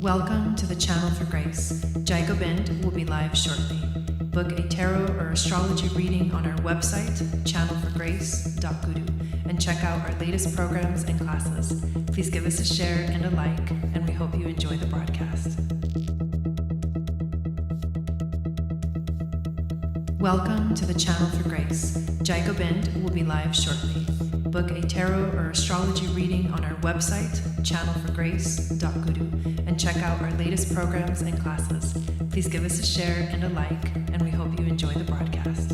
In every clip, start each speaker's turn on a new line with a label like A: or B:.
A: Welcome to the Channel for Grace. Gobind will be live shortly. Book a tarot or astrology reading on our website, channelforgrace.guru, and check out our latest programs and classes. Please give us a share and a like, and we hope you enjoy the broadcast. Welcome to the Channel for Grace. Gobind will be live shortly. Book a tarot or astrology reading on our website, channelforgrace.guru, and check out our latest programs and classes. Please give us a share and a like, and we hope you enjoy the broadcast.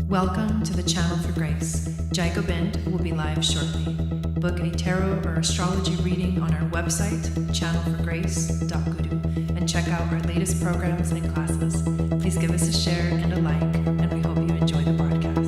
A: Welcome to the Channel for Grace. Gobind will be live shortly. Book a tarot or astrology reading on our website, channelforgrace.guru, and check out our latest programs and classes. Please give us a share and a like, and we hope you enjoy the broadcast.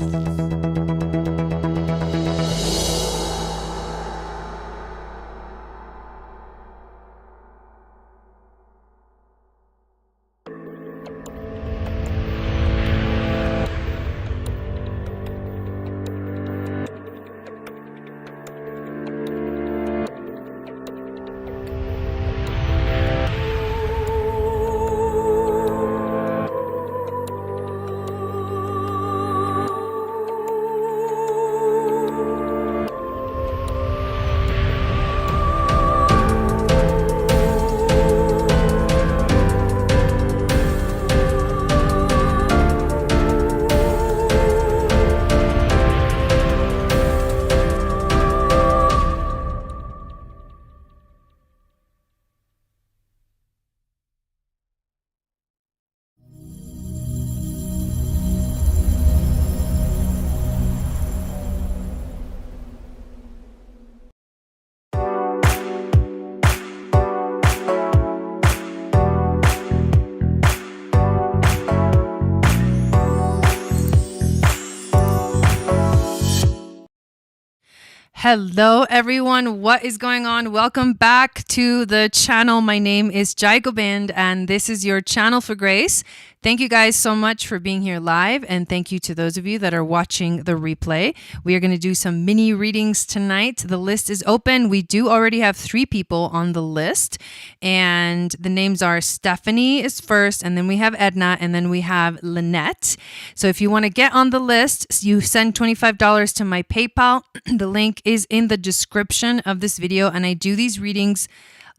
A: Hello everyone, what is going on? Welcome back to the channel. My name is Gobind and this is your Channel for Grace. Thank you guys so much for being here live, and thank you to those of you that are watching the replay. We are going to do some mini readings tonight. The list is open. We do already have 3 people on the list, and the names are Stephanie is first, and then we have Edna, and then we have Lynette. So if you want to get on the list, you send $25 to my PayPal. The link is in the description of this video, and I do these readings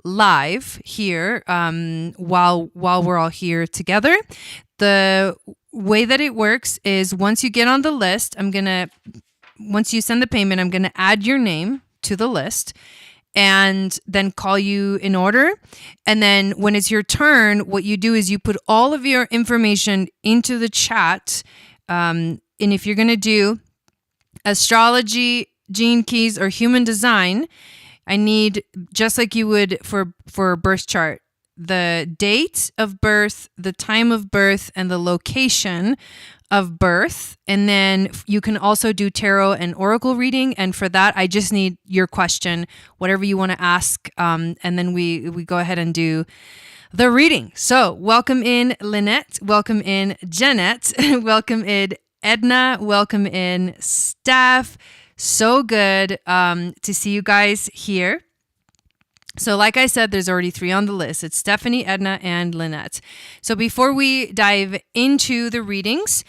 A: live here while we're all here together. The way that it works is once you get on the list, once you send the payment, I'm gonna add your name to the list and then call you in order. And then when it's your turn, what you do is you put all of your information into the chat. And if you're gonna do astrology, gene keys, or human design, I need, just like you would for a birth chart, the date of birth, the time of birth, and the location of birth. And then you can also do tarot and oracle reading. And for that, I just need your question, whatever you want to ask. And then we go ahead and do the reading. So welcome in Lynette, welcome in Jeanette, welcome in Edna, welcome in Steph. So good to see you guys here. So like I said, there's already 3 on the list. It's Stephanie, Edna, and Lynette. So before we dive into the readings,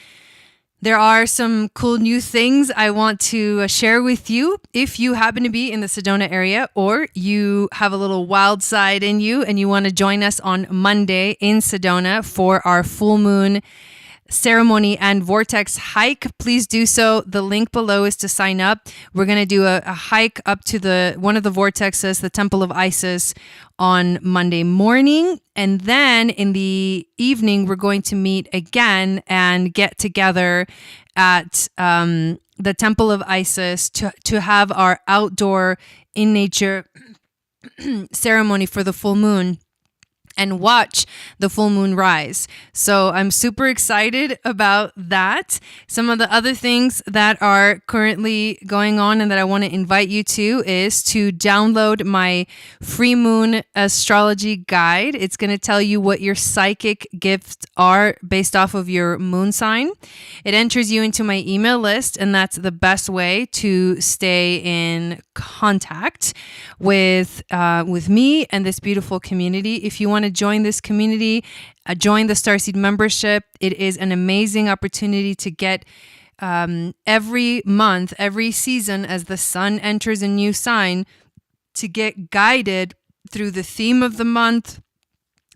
A: there are some cool new things I want to share with you. If you happen to be in the Sedona area, or you have a little wild side in you and you want to join us on Monday in Sedona for our full moon ceremony and vortex hike, please do so. The link below is to sign up. We're going to do a hike up to one of the vortexes, the Temple of Isis, on Monday morning. And then in the evening, we're going to meet again and get together at the Temple of Isis to have our outdoor in nature ceremony for the full moon. and watch the full moon rise. So I'm super excited about that. Some of the other things that are currently going on and that I want to invite you to is to download my free moon astrology guide. It's going to tell you what your psychic gifts are based off of your moon sign. It enters you into my email list, and that's the best way to stay in contact with me and this beautiful community. If you want to join this community, join the Starseed membership. It is an amazing opportunity to get every month, every season, as the sun enters a new sign, to get guided through the theme of the month,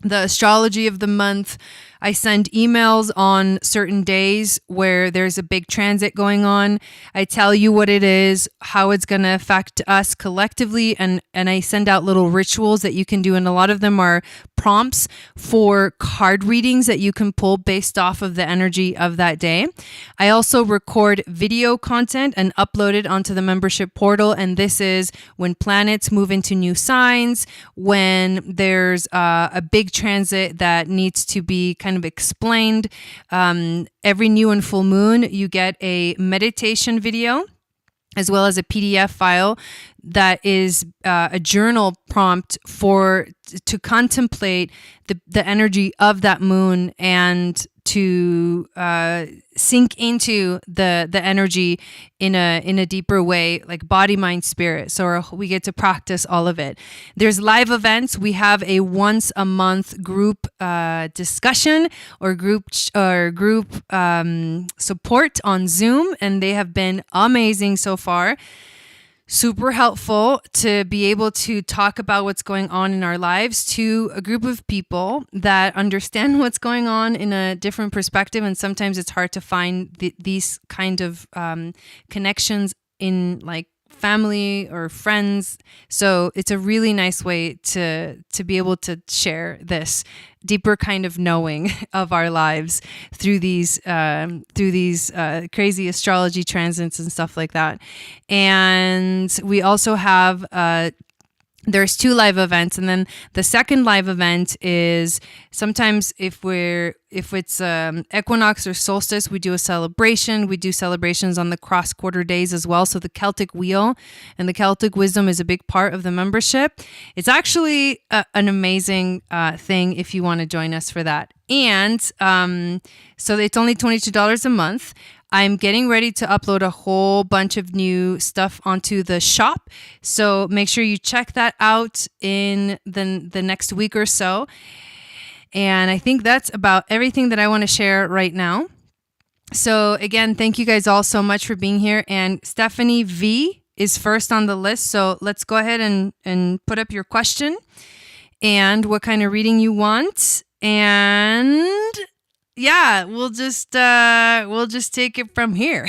A: the astrology of the month. I send emails on certain days where there's a big transit going on. I tell you what it is, how it's going to affect us collectively, and I send out little rituals that you can do, and a lot of them are prompts for card readings that you can pull based off of the energy of that day. I also record video content and upload it onto the membership portal, and this is when planets move into new signs, when there's a big transit that needs to be kind of explained. Every new and full moon, you get a meditation video as well as a PDF file that is a journal prompt to contemplate the energy of that moon and to sink into the energy in a deeper way, like body, mind, spirit. So we get to practice all of it. There's live events. We have a once a month group discussion or group support on Zoom, and they have been amazing so far. Super helpful to be able to talk about what's going on in our lives to a group of people that understand what's going on in a different perspective. And sometimes it's hard to find these kind of connections in like family or friends. So it's a really nice way to be able to share this deeper kind of knowing of our lives through these crazy astrology transits and stuff like that. And we also have there's 2 live events, and then the second live event is sometimes if it's equinox or solstice, we do a celebration. We do celebrations on the cross quarter days as well. So the Celtic wheel and the Celtic wisdom is a big part of the membership. It's actually an amazing thing if you want to join us for that. And so it's only $22 a month. I'm getting ready to upload a whole bunch of new stuff onto the shop. So make sure you check that out in the next week or so. And I think that's about everything that I want to share right now. So again, thank you guys all so much for being here. And Stephanie V is first on the list. So let's go ahead and put up your question and what kind of reading you want. And yeah, we'll just take it from here.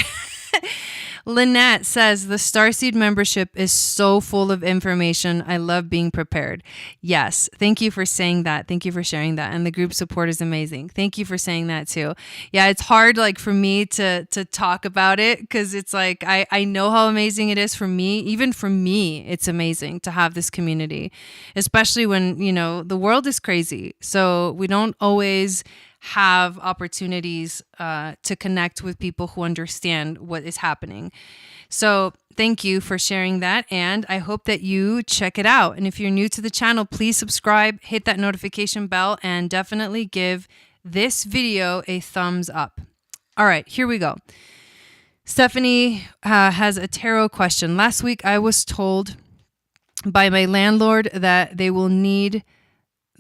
A: Lynette says, the Starseed membership is so full of information. I love being prepared. Yes. Thank you for saying that. Thank you for sharing that. And the group support is amazing. Thank you for saying that too. Yeah, it's hard like for me to talk about it because it's like I know how amazing it is for me. Even for me, it's amazing to have this community, especially when, you know, the world is crazy. So we don't always have opportunities to connect with people who understand what is happening. So thank you for sharing that, and I hope that you check it out. And if you're new to the channel, please subscribe, hit that notification bell, and definitely give this video a thumbs up. All right, here we go. Stephanie has a tarot question. Last week, I was told by my landlord that they will need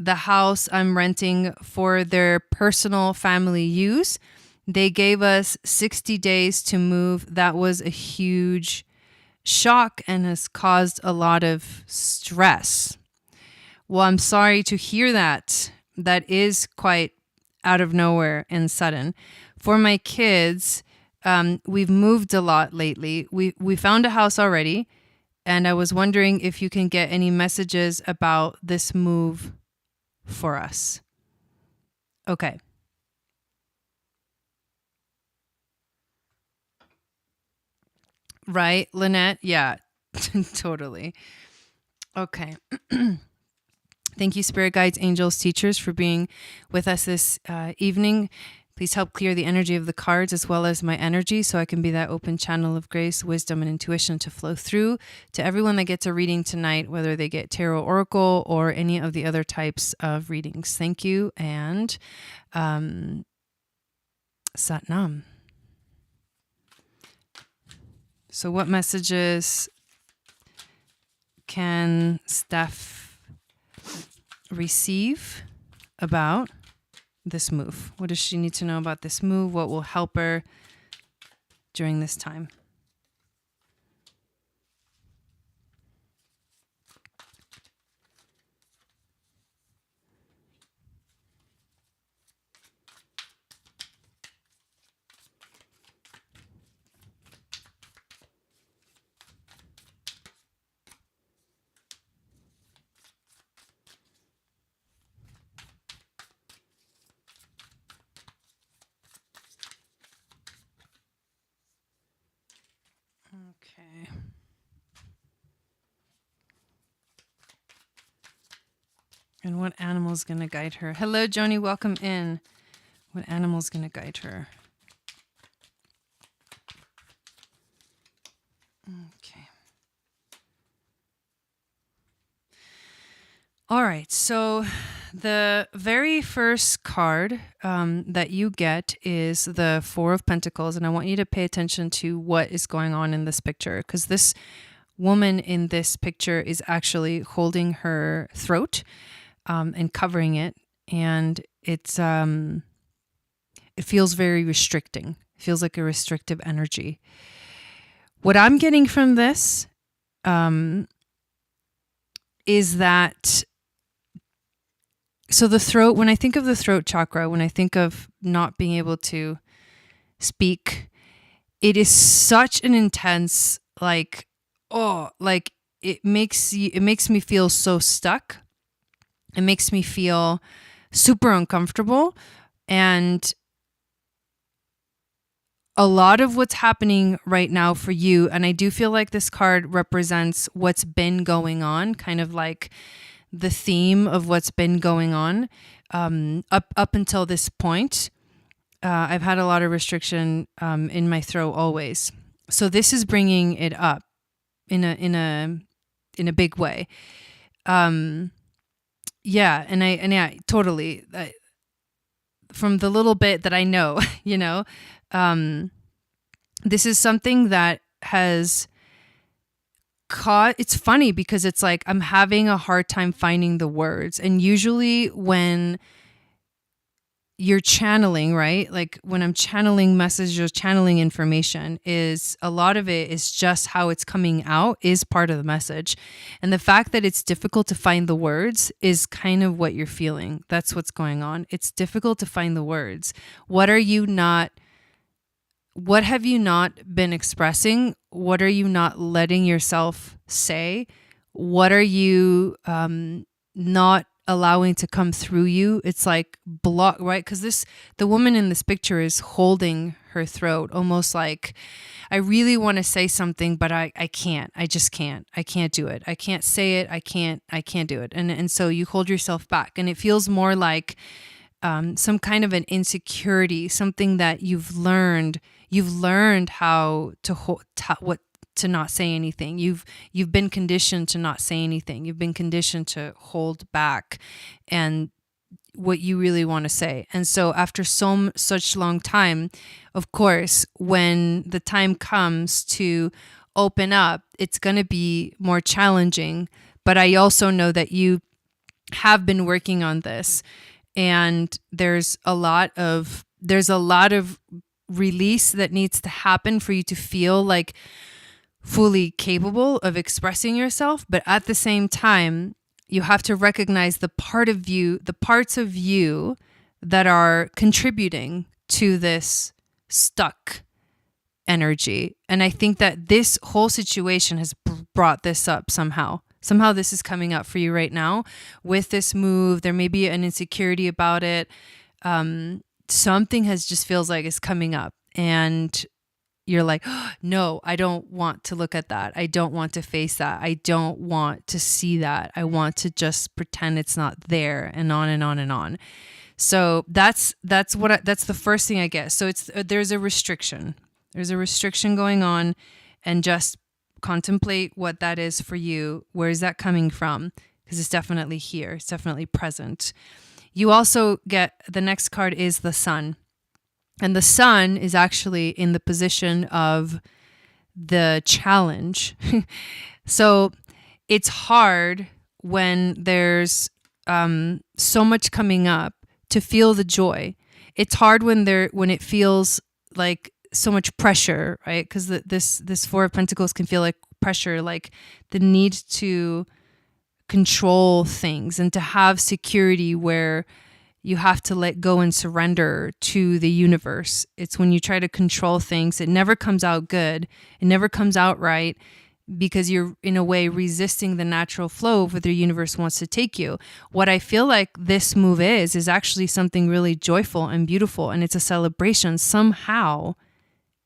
A: the house I'm renting for their personal family use. They gave us 60 days to move. That was a huge shock and has caused a lot of stress. Well, I'm sorry to hear that. That is quite out of nowhere and sudden. For my kids, we've moved a lot lately. We found a house already, and I was wondering if you can get any messages about this move for us. Okay. Right, Lynette? Yeah, totally. Okay. Thank you, spirit guides, angels, teachers, for being with us this evening. Please help clear the energy of the cards as well as my energy so I can be that open channel of grace, wisdom, and intuition to flow through to everyone that gets a reading tonight, whether they get tarot oracle or any of the other types of readings. Thank you, and Sat Nam. So what messages can Steph receive about this move? What does she need to know about this move? What will help her during this time? Okay. And what animal is going to guide her? Hello, Joni. Welcome in. What animal is going to guide her? Okay. All right. So the very first card that you get is the Four of Pentacles. And I want you to pay attention to what is going on in this picture, because this woman in this picture is actually holding her throat and covering it. And it's it feels very restricting. It feels like a restrictive energy. What I'm getting from this is that, so the throat, when I think of the throat chakra, when I think of not being able to speak, it is such an intense, like, oh, like it makes me feel so stuck. It makes me feel super uncomfortable. And a lot of what's happening right now for you, and I do feel like this card represents what's been going on, kind of like the theme of what's been going on up until this point. I've had a lot of restriction in my throat always. So this is bringing it up in a big way. Yeah, and I totally, from the little bit that I know, you know, this is something that has caught, it's funny because it's like I'm having a hard time finding the words. And usually when you're channeling, right? Like when I'm channeling messages or channeling information, is a lot of it is just how it's coming out is part of the message. And the fact that it's difficult to find the words is kind of what you're feeling. That's what's going on. It's difficult to find the words. What have you not been expressing? What are you not letting yourself say? What are you not allowing to come through you? It's like block, right? Because the woman in this picture is holding her throat, almost like, I really want to say something, but I can't. I just can't. I can't do it. I can't say it. I can't do it. And so you hold yourself back, and it feels more like some kind of an insecurity, something that you've learned how to not say anything. You've been conditioned to not say anything. You've been conditioned to hold back and what you really want to say. And so after such long time, of course, when the time comes to open up, it's going to be more challenging. But I also know that you have been working on this, and there's a lot of release that needs to happen for you to feel like fully capable of expressing yourself. But at the same time, you have to recognize the parts of you that are contributing to this stuck energy. And I think that this whole situation has brought this up somehow. Somehow this is coming up for you right now with this move. There may be an insecurity about it. Something just feels like it's coming up. And you're like, oh, no, I don't want to look at that. I don't want to face that. I don't want to see that. I want to just pretend it's not there, and on and on and on. So that's the first thing I get. So there's a restriction. There's a restriction going on, and just contemplate what that is for you. Where is that coming from? Because it's definitely here. It's definitely present. You also get, the next card is the Sun. And the Sun is actually in the position of the challenge. So it's hard when there's so much coming up to feel the joy. It's hard when it feels like so much pressure, right? Because this Four of Pentacles can feel like pressure, like the need to control things and to have security where you have to let go and surrender to the universe. It's when you try to control things, it never comes out good. It never comes out right, because you're in a way resisting the natural flow of where the universe wants to take you. What I feel like this move is actually something really joyful and beautiful, and it's a celebration. Somehow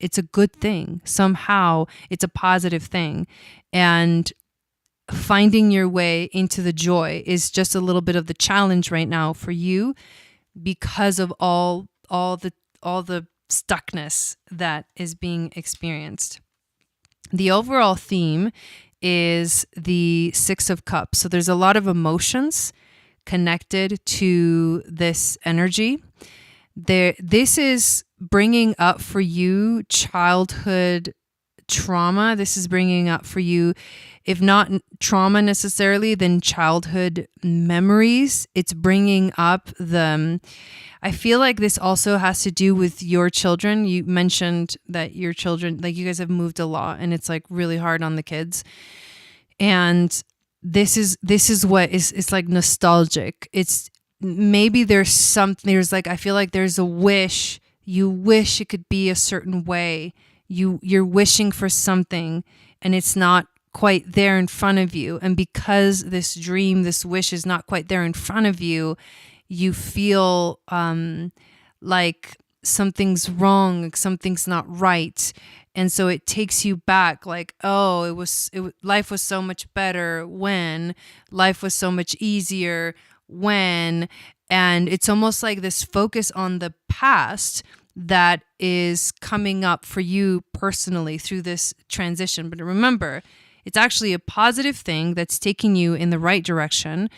A: it's a good thing. Somehow it's a positive thing. And finding your way into the joy is just a little bit of the challenge right now for you, because of all the stuckness that is being experienced. The overall theme is the Six of Cups. So there's a lot of emotions connected to this energy. This is bringing up for you childhood trauma. This is bringing up for you, if not trauma necessarily, then childhood memories. It's bringing up I feel like this also has to do with your children. You mentioned that your children, like you guys have moved a lot, and it's like really hard on the kids. And this is what is, it's like nostalgic. It's maybe there's like, I feel like there's a wish. You wish it could be a certain way. You're wishing for something, and it's not quite there in front of you. And because this dream, this wish is not quite there in front of you, you feel like something's wrong, like something's not right. And so it takes you back, like, oh, life was so much better when, life was so much easier when. And it's almost like this focus on the past that is coming up for you personally through this transition. But remember, it's actually a positive thing that's taking you in the right direction.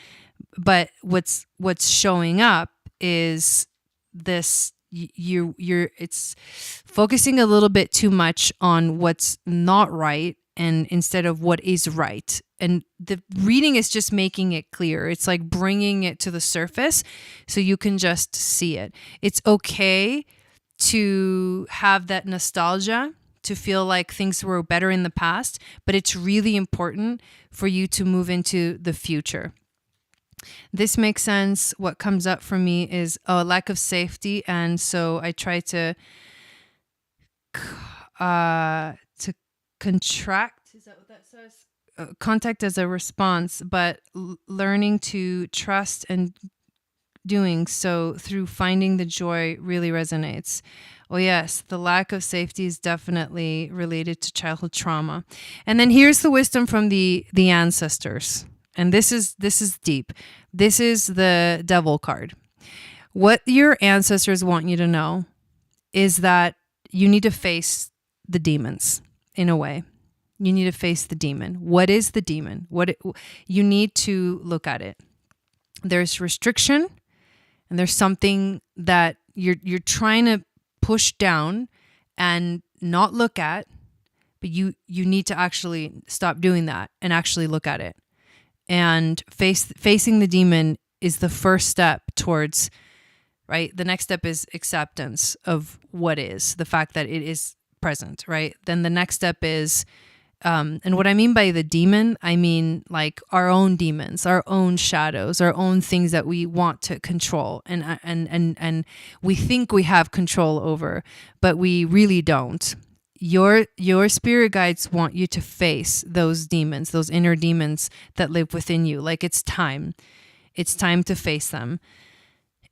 A: But what's showing up is this, it's focusing a little bit too much on what's not right, and instead of what is right. And the reading is just making it clear. It's like bringing it to the surface so you can just see it. It's okay to have that nostalgia, to feel like things were better in the past, but it's really important for you to move into the future. This makes sense. What comes up for me is a lack of safety, and so I try to contract. Is that what that says? Contact as a response, but learning to trust and doing so through finding the joy really resonates. Oh yes, the lack of safety is definitely related to childhood trauma. And then here's the wisdom from the ancestors. And this is deep. This is the Devil card. What your ancestors want you to know is that you need to face the demons in a way. You need to face the demon. What is the demon? You need to look at it. There's restriction, and there's something that you're trying to push down and not look at, but you need to actually stop doing that and actually look at it. And facing the demon is the first step towards, right? The next step is acceptance of what is, the fact that it is present, right? Then the next step is, and what I mean by the demon, I mean like our own demons, our own shadows, our own things that we want to control and we think we have control over, but we really don't. Your spirit guides want you to face those demons, those inner demons that live within you. Like it's time to face them.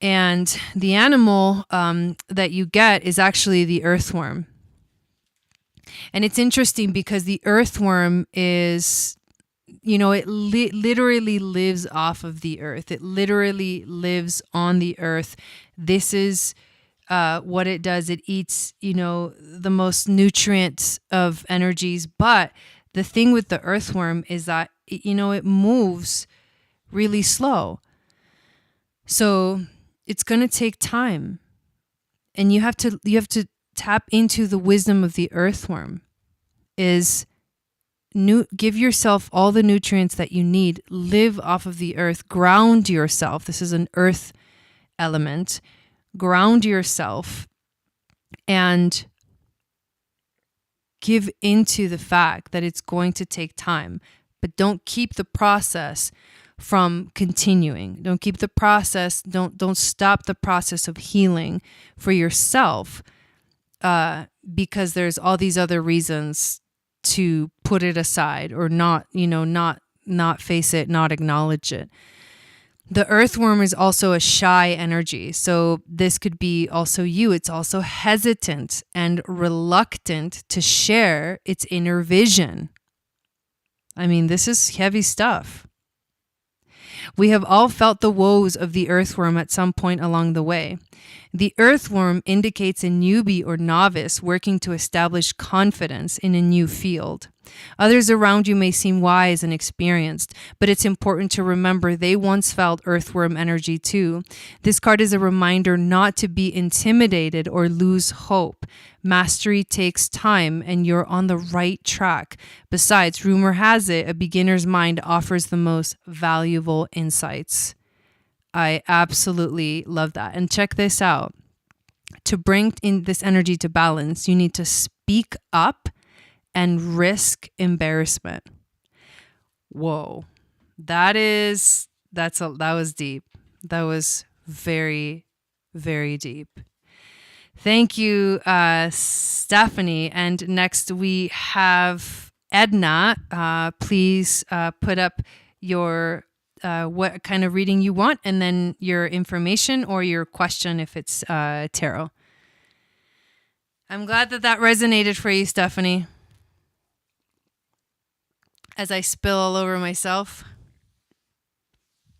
A: And the animal that you get is actually the earthworm. And it's interesting because the earthworm is, it literally lives off of the earth. It literally lives on the earth. This is what it does. It eats, the most nutrient of energies. But the thing with the earthworm is that, it moves really slow. So it's going to take time. And you have to tap into the wisdom of the earthworm. Give yourself all the nutrients that you need. Live off of the earth. Ground yourself. This is an earth element. Ground yourself and give into the fact that it's going to take time. But don't keep the process from continuing. Don't keep the process. Don't stop the process of healing for yourself because there's all these other reasons to put it aside or not face it, not acknowledge it. The earthworm is also a shy energy. So this could be also you. It's also hesitant and reluctant to share its inner vision. I mean, this is heavy stuff. We have all felt the woes of the earthworm at some point along the way. The earthworm indicates a newbie or novice working to establish confidence in a new field. Others around you may seem wise and experienced, but it's important to remember they once felt earthworm energy too. This card is a reminder not to be intimidated or lose hope. Mastery takes time and you're on the right track. Besides, rumor has it, a beginner's mind offers the most valuable insights. I absolutely love that. And check this out. To bring in this energy to balance, you need to speak up and risk embarrassment. Whoa. That was deep. That was very, very deep. Thank you, Stephanie. And next we have Edna. Please put up your what kind of reading you want, and then your information or your question if it's tarot. I'm glad that resonated for you, Stephanie. As I spill all over myself.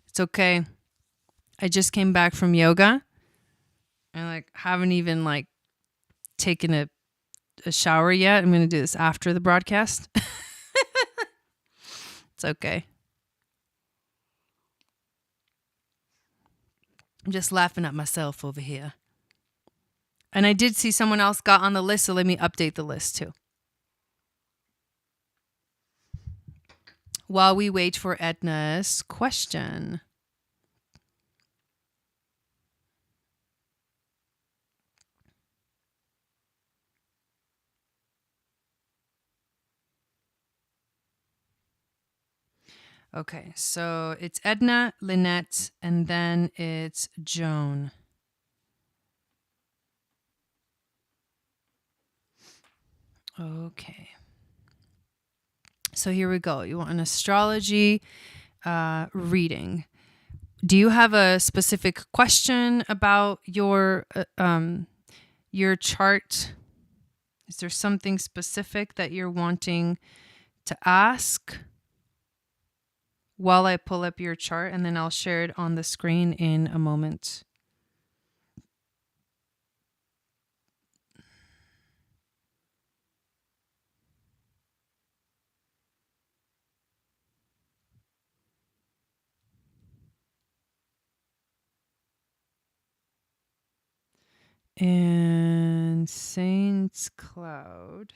A: It's okay. I just came back from yoga. I haven't even taken a shower yet. I'm going to do this after the broadcast. It's okay. I'm just laughing at myself over here. And I did see someone else got on the list, so let me update the list too. While we wait for Edna's question. Okay, so it's Edna, Lynette, and then it's Joan. Okay. So here we go. You want an astrology reading. Do you have a specific question about your chart? Is there something specific that you're wanting to ask? While I pull up your chart, and then I'll share it on the screen in a moment. And Saint's Cloud.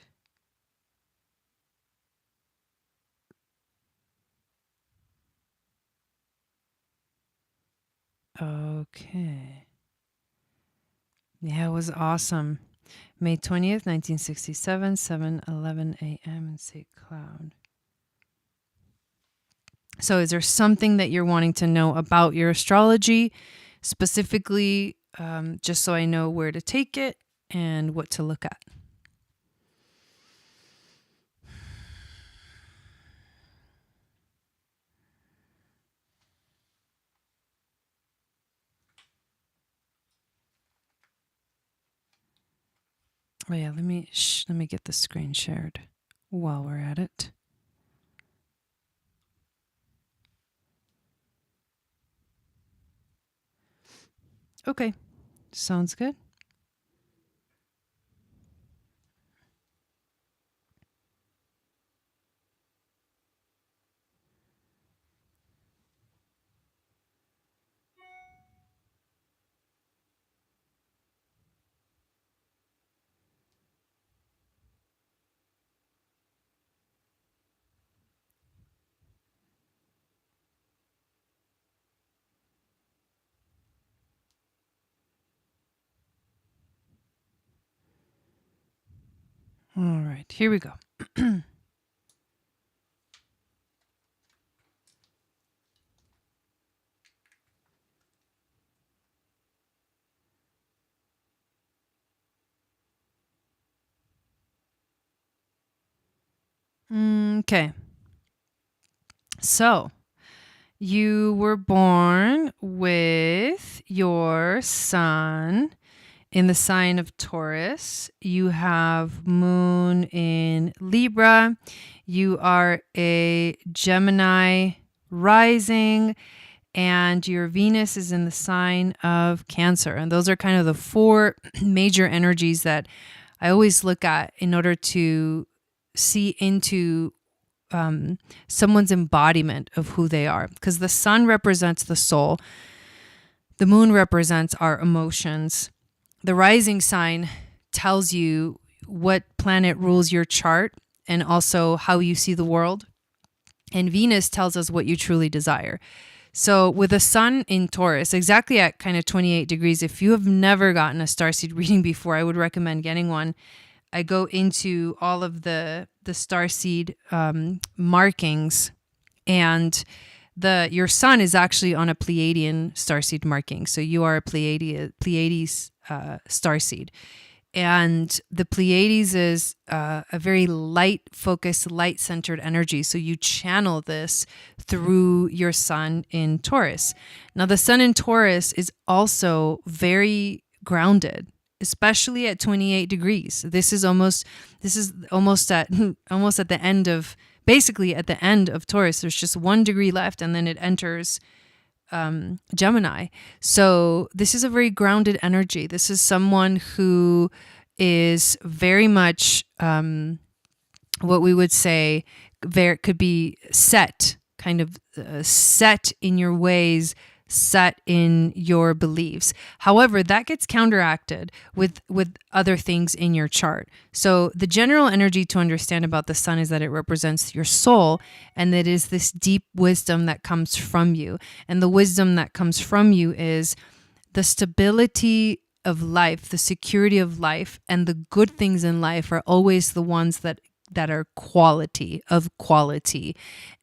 A: Okay. Yeah, it was awesome. May 20th, 1967, 7:11 a.m. in St. Cloud. So is there something that you're wanting to know about your astrology, specifically, just so I know where to take it and what to look at? Oh yeah, let me get the screen shared while we're at it. Okay, sounds good. All right, here we go. Okay. So, you were born with your sun in the sign of Taurus. You have moon in Libra. You are a Gemini rising, and your Venus is in the sign of Cancer. And those are kind of the four major energies that I always look at in order to see into someone's embodiment of who they are. Because the sun represents the soul, the moon represents our emotions. The rising sign tells you what planet rules your chart and also how you see the world. And Venus tells us what you truly desire. So with the sun in Taurus, exactly at kind of 28 degrees, if you have never gotten a starseed reading before, I would recommend getting one. I go into all of the starseed markings, and your sun is actually on a Pleiadian starseed marking. So you are a Pleiades starseed. And the Pleiades is a very light-focused, light-centered energy. So you channel this through your sun in Taurus. Now, the sun in Taurus is also very grounded, especially at 28 degrees. This is almost at the end of, basically at the end of Taurus. There's just 1 degree left, and then it enters Gemini. So this is a very grounded energy. This is someone who is very much what we would say could be set, kind of set in your ways, set in your beliefs. However, that gets counteracted with other things in your chart. So the general energy to understand about the sun is that it represents your soul, and that is this deep wisdom that comes from you. And the wisdom that comes from you is the stability of life, the security of life, and the good things in life are always the ones that are quality.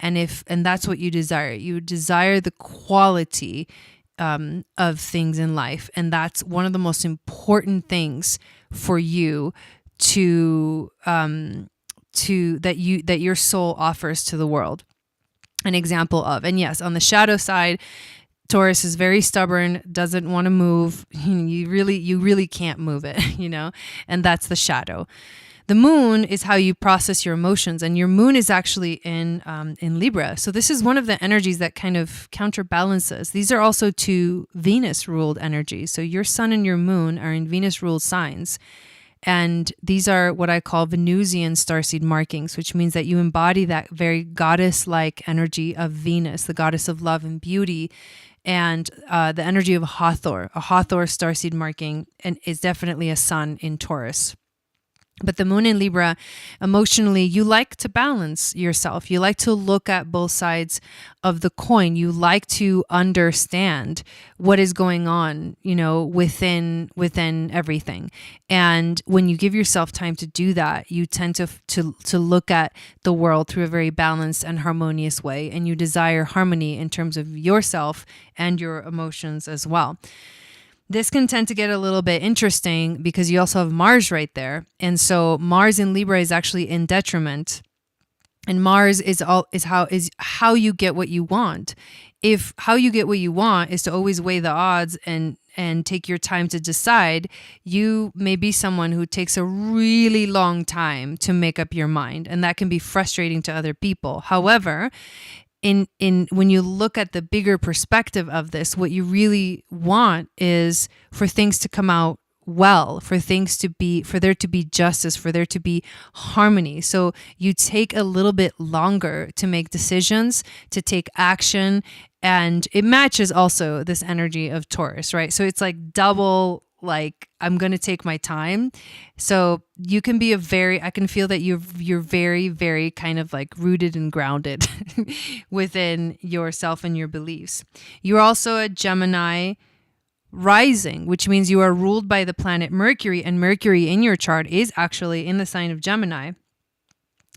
A: And that's what you desire. You desire the quality of things in life. And that's one of the most important things for you that your soul offers to the world. An example of, and yes, on the shadow side, Taurus is very stubborn, doesn't want to move. You really can't move it, and that's the shadow. The moon is how you process your emotions, and your moon is actually in Libra. So this is one of the energies that kind of counterbalances. These are also two Venus-ruled energies. So your sun and your moon are in Venus-ruled signs. And these are what I call Venusian starseed markings, which means that you embody that very goddess-like energy of Venus, the goddess of love and beauty, and the energy of Hathor. A Hathor starseed marking and is definitely a sun in Taurus. But the moon in Libra, emotionally, you like to balance yourself. You like to look at both sides of the coin. You like to understand what is going on, within everything. And when you give yourself time to do that, you tend to look at the world through a very balanced and harmonious way. And you desire harmony in terms of yourself and your emotions as well. This can tend to get a little bit interesting because you also have Mars right there. And so Mars in Libra is actually in detriment. And Mars is how you get what you want. If how you get what you want is to always weigh the odds and take your time to decide, you may be someone who takes a really long time to make up your mind, and that can be frustrating to other people. However, in when you look at the bigger perspective of this, what you really want is for things to come out well, for there to be justice, for there to be harmony. So you take a little bit longer to make decisions, to take action, and it matches also this energy of Taurus, right? So it's like double, like, I'm going to take my time. So you can be I can feel that you're very, very kind of like rooted and grounded within yourself and your beliefs. You're also a Gemini rising, which means you are ruled by the planet Mercury, and Mercury in your chart is actually in the sign of Gemini.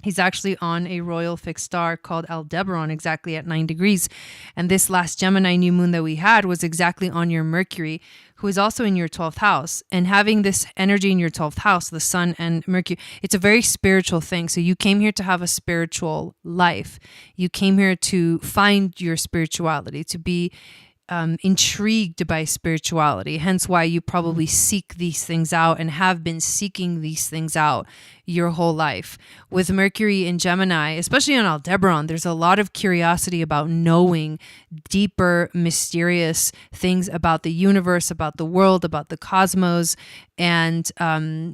A: He's actually on a royal fixed star called Aldebaran, exactly at 9 degrees. And this last Gemini new moon that we had was exactly on your Mercury, who is also in your 12th house. And having this energy in your 12th house, the sun and Mercury, it's a very spiritual thing. So you came here to have a spiritual life. You came here to find your spirituality, to be intrigued by spirituality, hence why you probably seek these things out and have been seeking these things out your whole life. With Mercury in Gemini, especially on Aldebaran, there's a lot of curiosity about knowing deeper, mysterious things about the universe, about the world, about the cosmos. And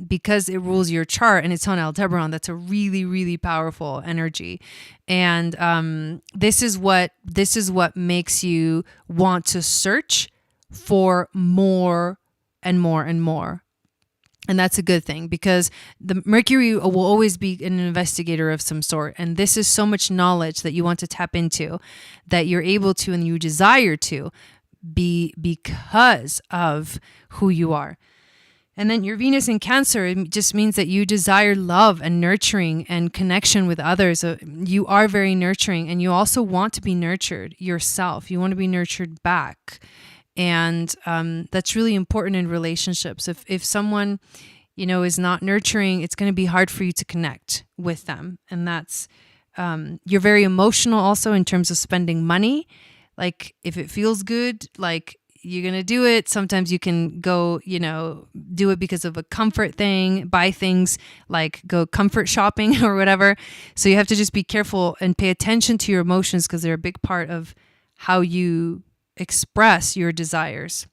A: because it rules your chart and it's on Aldebaran, that's a really, really powerful energy. And this is what makes you want to search for more and more and more. And that's a good thing, because the Mercury will always be an investigator of some sort. And this is so much knowledge that you want to tap into, that you're able to and you desire to be because of who you are. And then your Venus in Cancer, it just means that you desire love and nurturing and connection with others. You are very nurturing, and you also want to be nurtured yourself. You want to be nurtured back. And that's really important in relationships. If someone, is not nurturing, it's going to be hard for you to connect with them. And that's, you're very emotional also in terms of spending money. Like if it feels good, like you're going to do it. Sometimes you can go, do it because of a comfort thing, buy things like go comfort shopping or whatever. So you have to just be careful and pay attention to your emotions, because they're a big part of how you express your desires.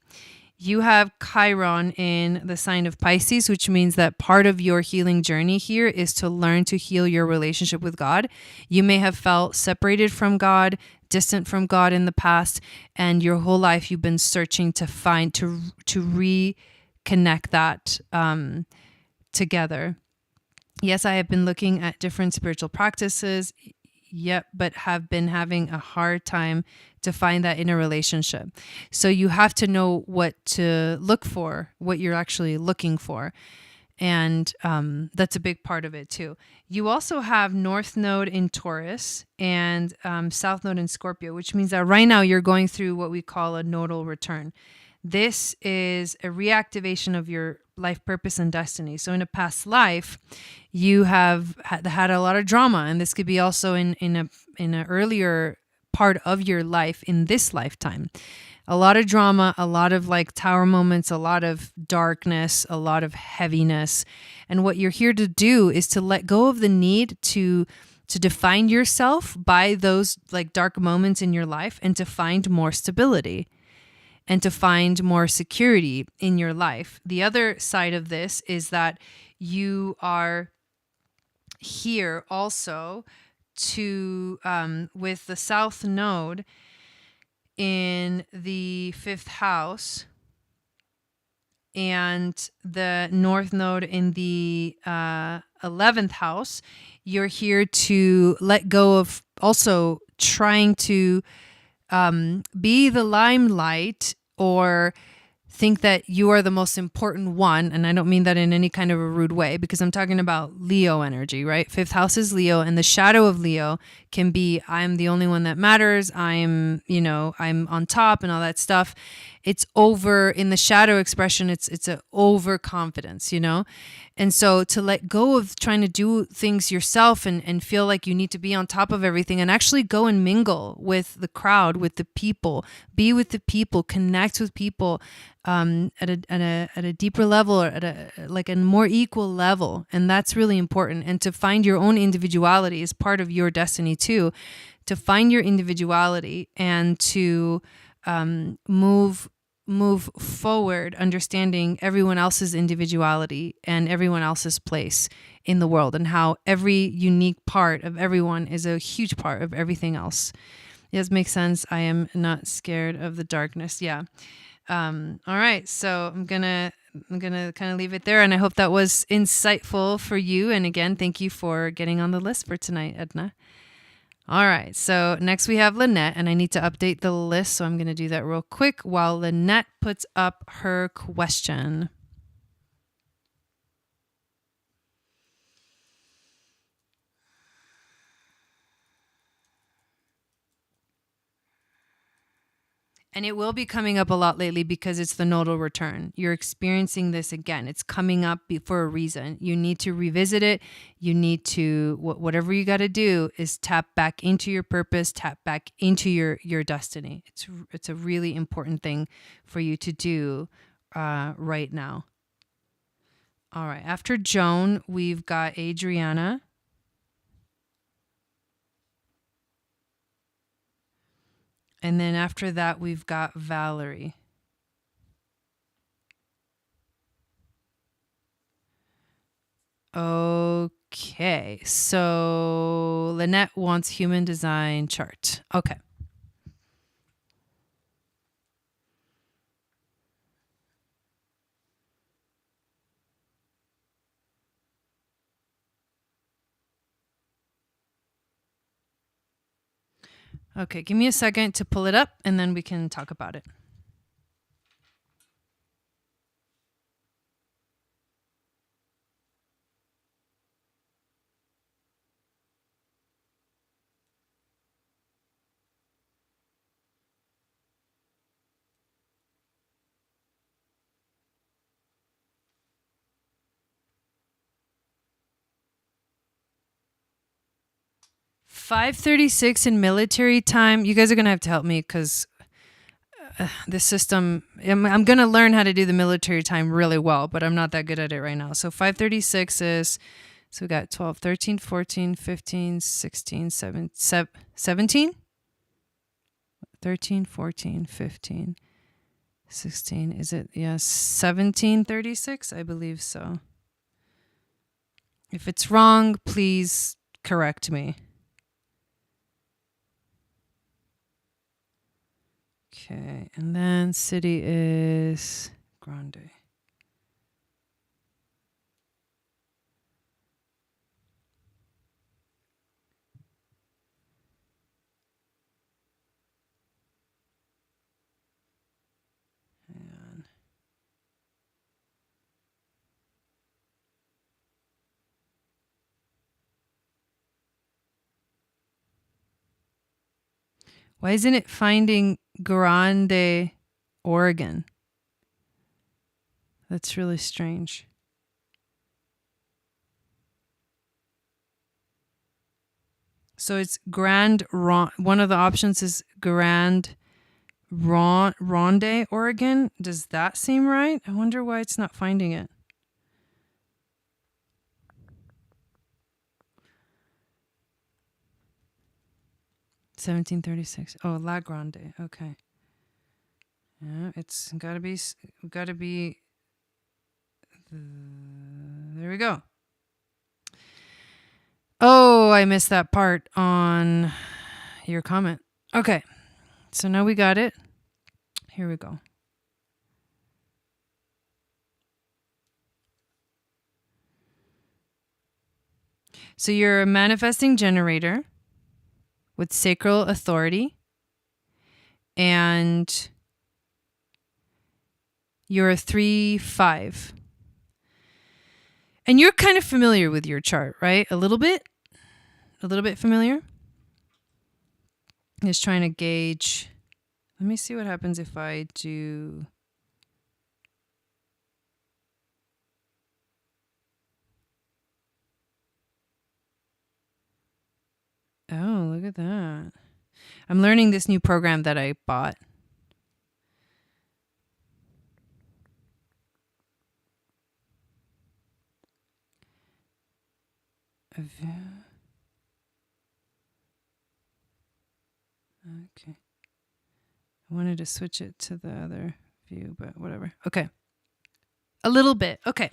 A: You have Chiron in the sign of Pisces, which means that part of your healing journey here is to learn to heal your relationship with God. You may have felt separated from God, distant from God in the past, and your whole life you've been searching to find, to reconnect that together. Yes, I have been looking at different spiritual practices, but have been having a hard time to find that in a relationship. So you have to know what to look for, what you're actually looking for. And that's a big part of it too. You also have North Node in Taurus and South Node in Scorpio, which means that right now you're going through what we call a Nodal Return. This is a reactivation of your life purpose and destiny. So in a past life, you have had a lot of drama, and this could be also in an earlier part of your life in this lifetime. A lot of drama, a lot of like tower moments, a lot of darkness, a lot of heaviness. And what you're here to do is to let go of the need to define yourself by those like dark moments in your life, and to find more stability and to find more security in your life. The other side of this is that you are here also to, with the South Node in the 5th house and the North Node in the 11th house, you're here to let go of also trying to be the limelight or think that you are the most important one. And I don't mean that in any kind of a rude way, because I'm talking about Leo energy, right? 5th house is Leo, and the shadow of Leo can be, I'm the only one that matters. I'm on top and all that stuff. it's over in the shadow expression. It's a overconfidence, you know? And so to let go of trying to do things yourself and feel like you need to be on top of everything, and actually go and mingle with the crowd, with the people, be with the people, connect with people at a deeper level, or at a more equal level. And that's really important. And to find your own individuality is part of your destiny too. To find your individuality and to move forward, understanding everyone else's individuality and everyone else's place in the world, and how every unique part of everyone is a huge part of everything else. Yes, makes sense. I am not scared of the darkness. Yeah. All right. So I'm gonna kind of leave it there, and I hope that was insightful for you. And again, thank you for getting on the list for tonight, Edna. All right, so next we have Lynette, and I need to update the list, so I'm going to do that real quick while Lynette puts up her question. And it will be coming up a lot lately because it's the nodal return. You're experiencing this again. It's coming up for a reason. You need to revisit it. You need to, whatever you got to do is tap back into your purpose, tap back into your destiny. It's a really important thing for you to do right now. All right. After Joan, we've got Adriana. And then after that, we've got Valerie. Okay, so Lynette wants human design chart. Okay. Okay, give me a second to pull it up and then we can talk about it. $5:36 in military time. You guys are going to have to help me because this system, I'm going to learn how to do the military time really well, but I'm not that good at it right now. So 5:36 is, so we got 12, 13, 14, 15, 16, 17? 13, 14, 15, 16. Is it? Yes. 17:36? I believe so. If it's wrong, please correct me. Okay, and then city is Grande. And why isn't it finding Grande, Oregon? That's really strange. So it's Grand Ronde. One of the options is Grand Ronde, Oregon. Does that seem right? I wonder why it's not finding it. $17.36. Oh, La Grande. Okay. Yeah, it's gotta be. There we go. Oh, I missed that part on your comment. Okay, so now we got it. Here we go. So you're a manifesting generator with sacral authority, and you're a 3/5. And you're kind of familiar with your chart, right? A little bit familiar. Just trying to gauge Let me see what happens if I do. Oh, look at that. I'm learning this new program that I bought. Okay. I wanted to switch it to the other view, but whatever. Okay. A little bit. Okay.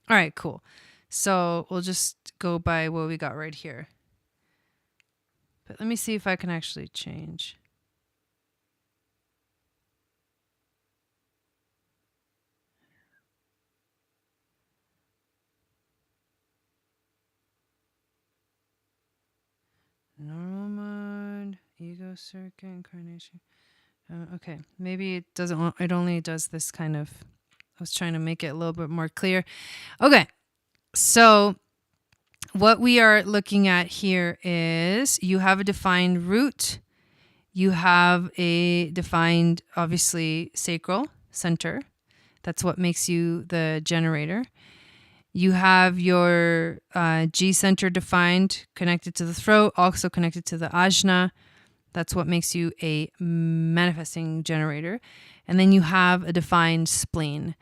A: All right, cool. So we'll just go by what we got right here. But let me see if I can actually change. Normal mode, ego circuit, incarnation. Okay, maybe it doesn't. It only does this kind of. I was trying to make it a little bit more clear. Okay, so what we are looking at here is you have a defined root. You have a defined, obviously, sacral center. That's what makes you the generator. You have your G center defined, connected to the throat, also connected to the ajna. That's what makes you a manifesting generator. And then you have a defined spleen.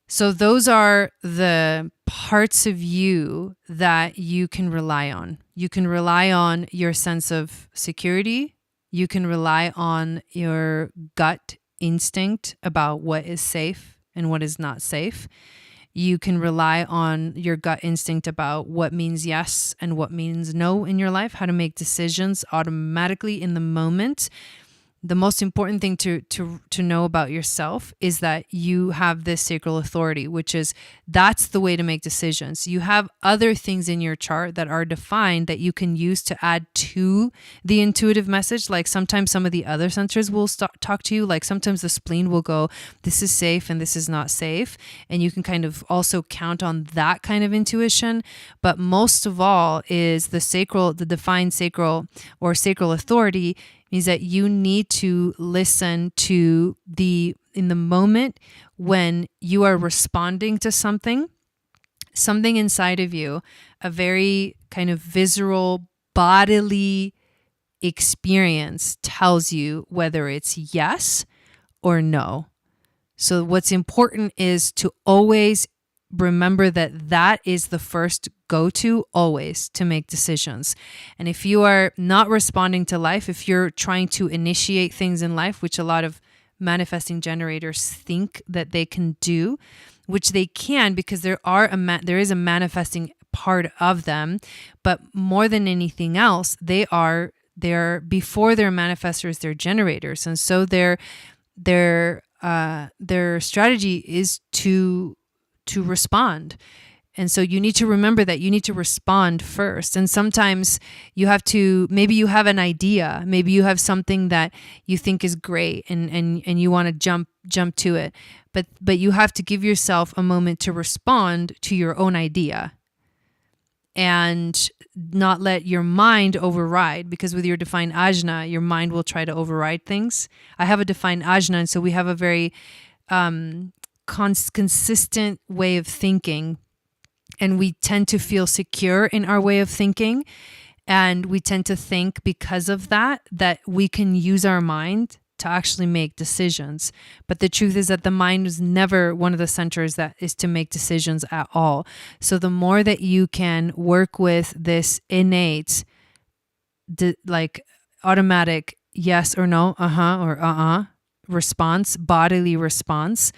A: So those are the parts of you that you can rely on. You can rely on your sense of security. You can rely on your gut instinct about what is safe and what is not safe. You can rely on your gut instinct about what means yes and what means no in your life, how to make decisions automatically in the moment. The most important thing to know about yourself is that you have this sacral authority, which is that's the way to make decisions. You have other things in your chart that are defined that you can use to add to the intuitive message. Like sometimes some of the other centers will talk to you. Like sometimes the spleen will go, this is safe and this is not safe. And you can kind of also count on that kind of intuition. But most of all is the defined sacral or sacral authority means that you need to listen to in the moment when you are responding to something inside of you, a very kind of visceral bodily experience tells you whether it's yes or no. So what's important is to always remember that is the first go-to always to make decisions. And if you are not responding to life, if you're trying to initiate things in life, which a lot of manifesting generators think that they can do, which they can because there is a manifesting part of them, but more than anything else, they're before they're manifestors, they're generators. And so their strategy is to respond. And so you need to remember that you need to respond first. And sometimes maybe you have an idea, maybe you have something that you think is great and you want to jump to it. But you have to give yourself a moment to respond to your own idea and not let your mind override, because with your defined ajna, your mind will try to override things. I have a defined ajna, and so we have a very consistent way of thinking, and we tend to feel secure in our way of thinking, and we tend to think because of that we can use our mind to actually make decisions. But the truth is that the mind is never one of the centers that is to make decisions at all. So the more that you can work with this innate like automatic yes or no, or response, bodily response,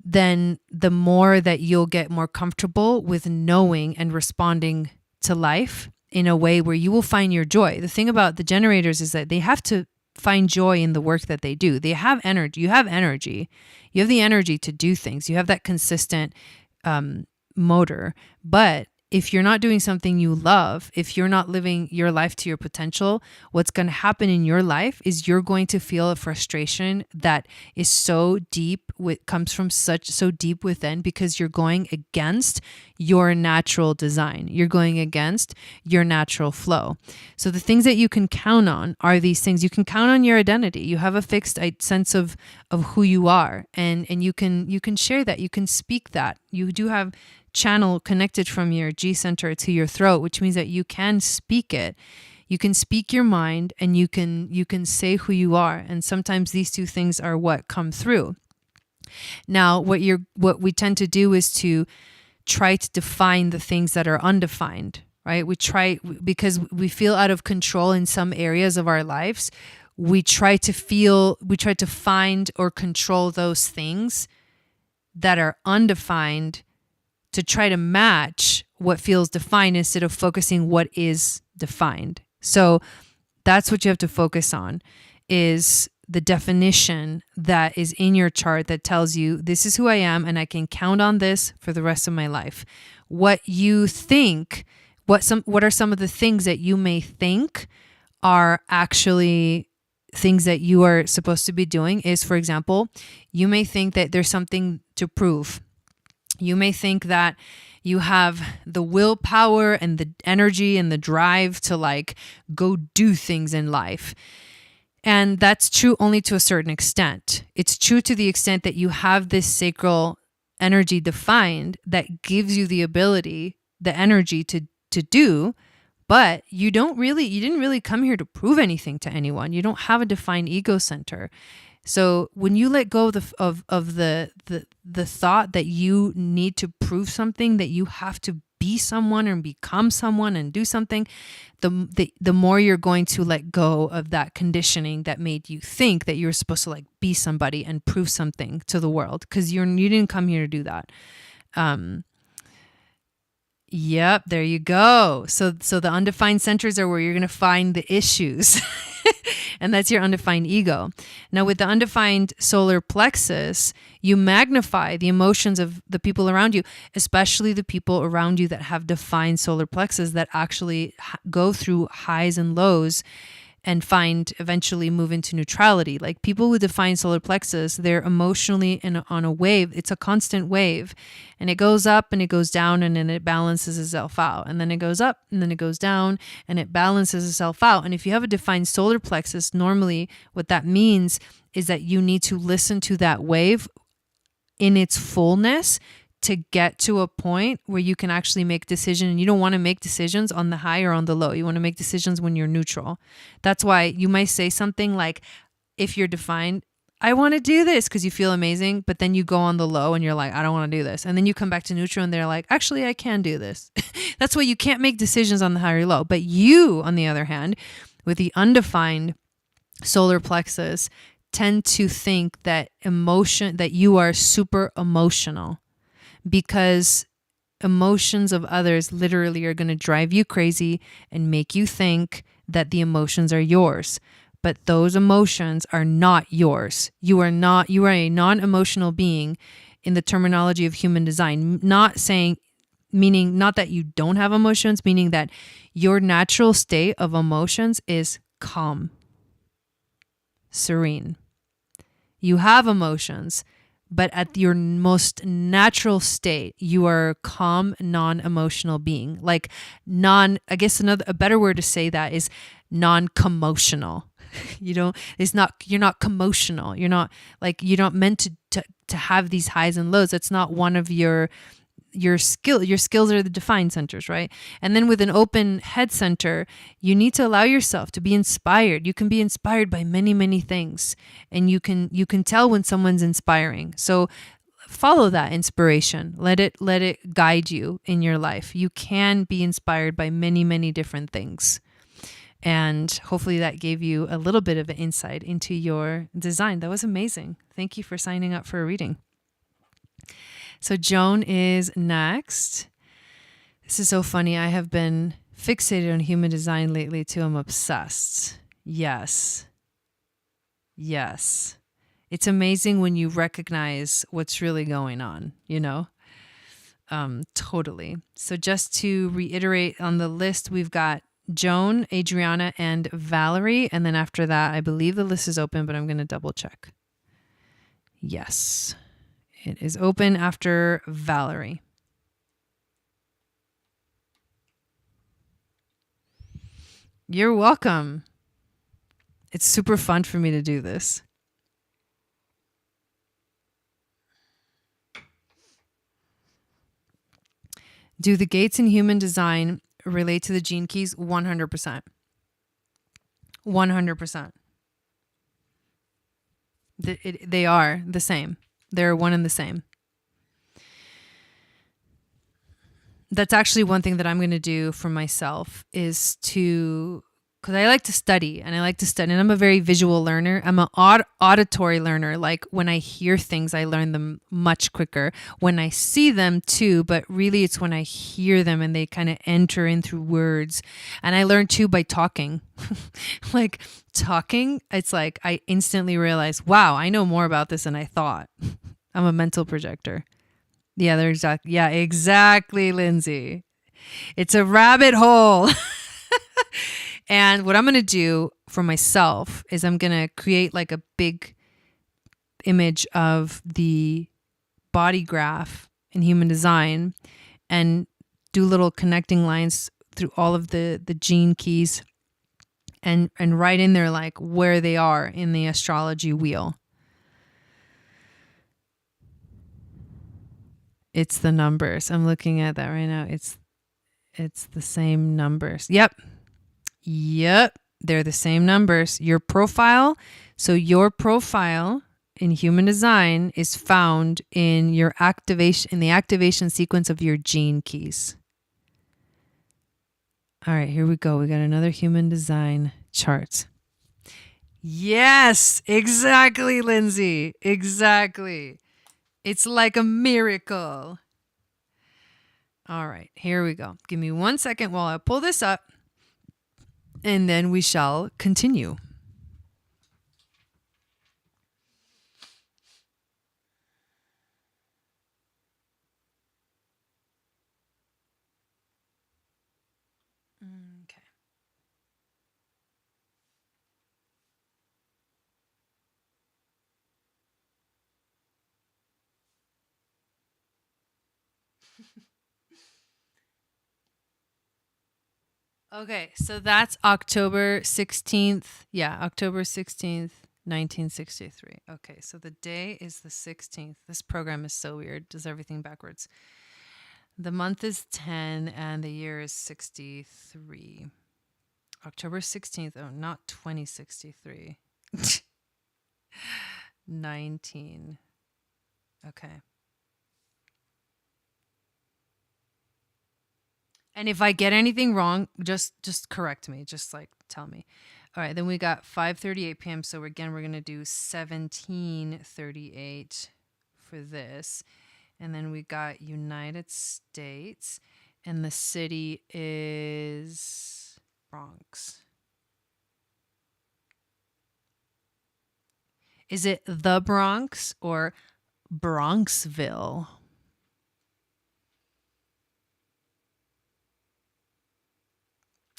A: then the more that you'll get more comfortable with knowing and responding to life in a way where you will find your joy. The thing about the generators is that they have to find joy in the work that they do. They have energy. You have energy. You have the energy to do things. You have that consistent motor. But if you're not doing something you love, if you're not living your life to your potential, what's going to happen in your life is you're going to feel a frustration that is so deep, comes from so deep within, because you're going against your natural design. You're going against your natural flow. So the things that you can count on are these things. You can count on your identity. You have a fixed sense of who you are, and you can share that. You can speak that. You do have channel connected from your G center to your throat, which means that you can speak it. You can speak your mind, and you can say who you are. And sometimes these two things are what come through. Now, what we tend to do is to try to define the things that are undefined, right? We try, because we feel out of control in some areas of our lives. We try to find or control those things that are undefined to try to match what feels defined instead of focusing what is defined. So that's what you have to focus on, is the definition that is in your chart that tells you this is who I am and I can count on this for the rest of my life. What you think, what are some of the things that you may think are actually things that you are supposed to be doing is, for example, you may think that there's something to prove. You may think that you have the willpower and the energy and the drive to like go do things in life. And that's true only to a certain extent. It's true to the extent that you have this sacral energy defined that gives you the ability, the energy to do, but you didn't really come here to prove anything to anyone. You don't have a defined ego center. So when you let go of the thought that you need to prove something, that you have to be someone and become someone and do something, the more you're going to let go of that conditioning that made you think that you were supposed to like be somebody and prove something to the world, because you didn't come here to do that. Yep, there you go. So the undefined centers are where you're going to find the issues. And that's your undefined ego. Now, with the undefined solar plexus, you magnify the emotions of the people around you, especially the people around you that have defined solar plexus that actually go through highs and lows and eventually move into neutrality. Like people with defined solar plexus, they're emotionally on a wave. It's a constant wave, and it goes up and it goes down, and then it balances itself out. And then it goes up and then it goes down and it balances itself out. And if you have a defined solar plexus, normally what that means is that you need to listen to that wave in its fullness to get to a point where you can actually make decisions. And you don't want to make decisions on the high or on the low. You want to make decisions when you're neutral. That's why you might say something like, if you're defined, I want to do this because you feel amazing, but then you go on the low and you're like, I don't want to do this. And then you come back to neutral and they're like, actually, I can do this. That's why you can't make decisions on the high or low. But you, on the other hand, with the undefined solar plexus, tend to think that you are super emotional, because emotions of others literally are going to drive you crazy and make you think that the emotions are yours. But those emotions are not yours. You are a non-emotional being in the terminology of human design. Meaning not that you don't have emotions, meaning that your natural state of emotions is calm, serene. You have emotions, but at your most natural state, you are a calm, non-emotional being. Like I guess a better word to say that is non-commotional. You're not commotional. You're not meant to have these highs and lows. That's not one of your skill. Your skills are the defined centers, right? And then with an open head center, you need to allow yourself to be inspired. You can be inspired by many, many things, and you can tell when someone's inspiring. So follow that inspiration. Let it guide you in your life. You can be inspired by many, many different things. And hopefully that gave you a little bit of an insight into your design. That was amazing. Thank you for signing up for a reading. So Joan is next. This is so funny. I have been fixated on human design lately too. I'm obsessed. Yes. It's amazing when you recognize what's really going on, you know? Totally. So just to reiterate on the list, we've got Joan, Adriana, and Valerie. And then after that, I believe the list is open, but I'm going to double check. Yes, it is open after Valerie. You're welcome. It's super fun for me to do this. Do the gates in human design relate to the gene keys? 100%. 100%. They are the same. They're one and the same. That's actually one thing that I'm going to do for myself is to, because I like to study and I'm a very visual learner. I'm an auditory learner. Like when I hear things, I learn them much quicker. When I see them too, but really it's when I hear them and they kind of enter in through words. And I learn too by talking. Like talking, it's like I instantly realize, wow, I know more about this than I thought. I'm a mental projector. Yeah, exactly, Lindsay. It's a rabbit hole. And what I'm going to do for myself is I'm going to create like a big image of the body graph in human design and do little connecting lines through all of the gene keys and write in there like where they are in the astrology wheel. It's the numbers. I'm looking at that right now. It's the same numbers. Yep. They're the same numbers. Your profile. So your profile in human design is found in your activation, in the activation sequence of your gene keys. All right, here we go. We got another human design chart. Yes, exactly, Lindsay. Exactly. It's like a miracle. All right, here we go. Give me 1 second while I pull this up, and then we shall continue. Okay. Okay, so that's October 16th. Yeah, October 16th, 1963. Okay, so the day is the 16th. This program is so weird. Does everything backwards. The month is 10 and the year is 63. October 16th. Oh, not 2063. 19. Okay. And if I get anything wrong, just correct me. Just like tell me. All right, then we got 5:38 p.m. So again, we're going to do 17:38 for this. And then we got United States and the city is Bronx. Is it the Bronx or Bronxville?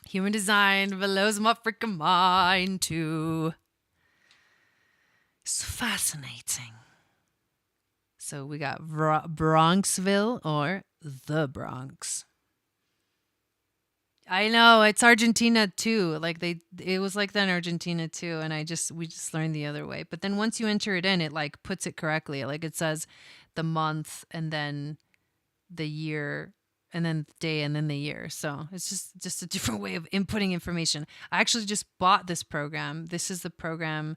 A: Human design blows my freaking mind too. It's fascinating. So we got Bronxville or the Bronx. I know it's Argentina too. Like it was like that in Argentina too, and we just learned the other way. But then once you enter it in, it like puts it correctly. Like it says the month and then the year and then the day and then the year. So it's just a different way of inputting information. I actually just bought this program. This is the program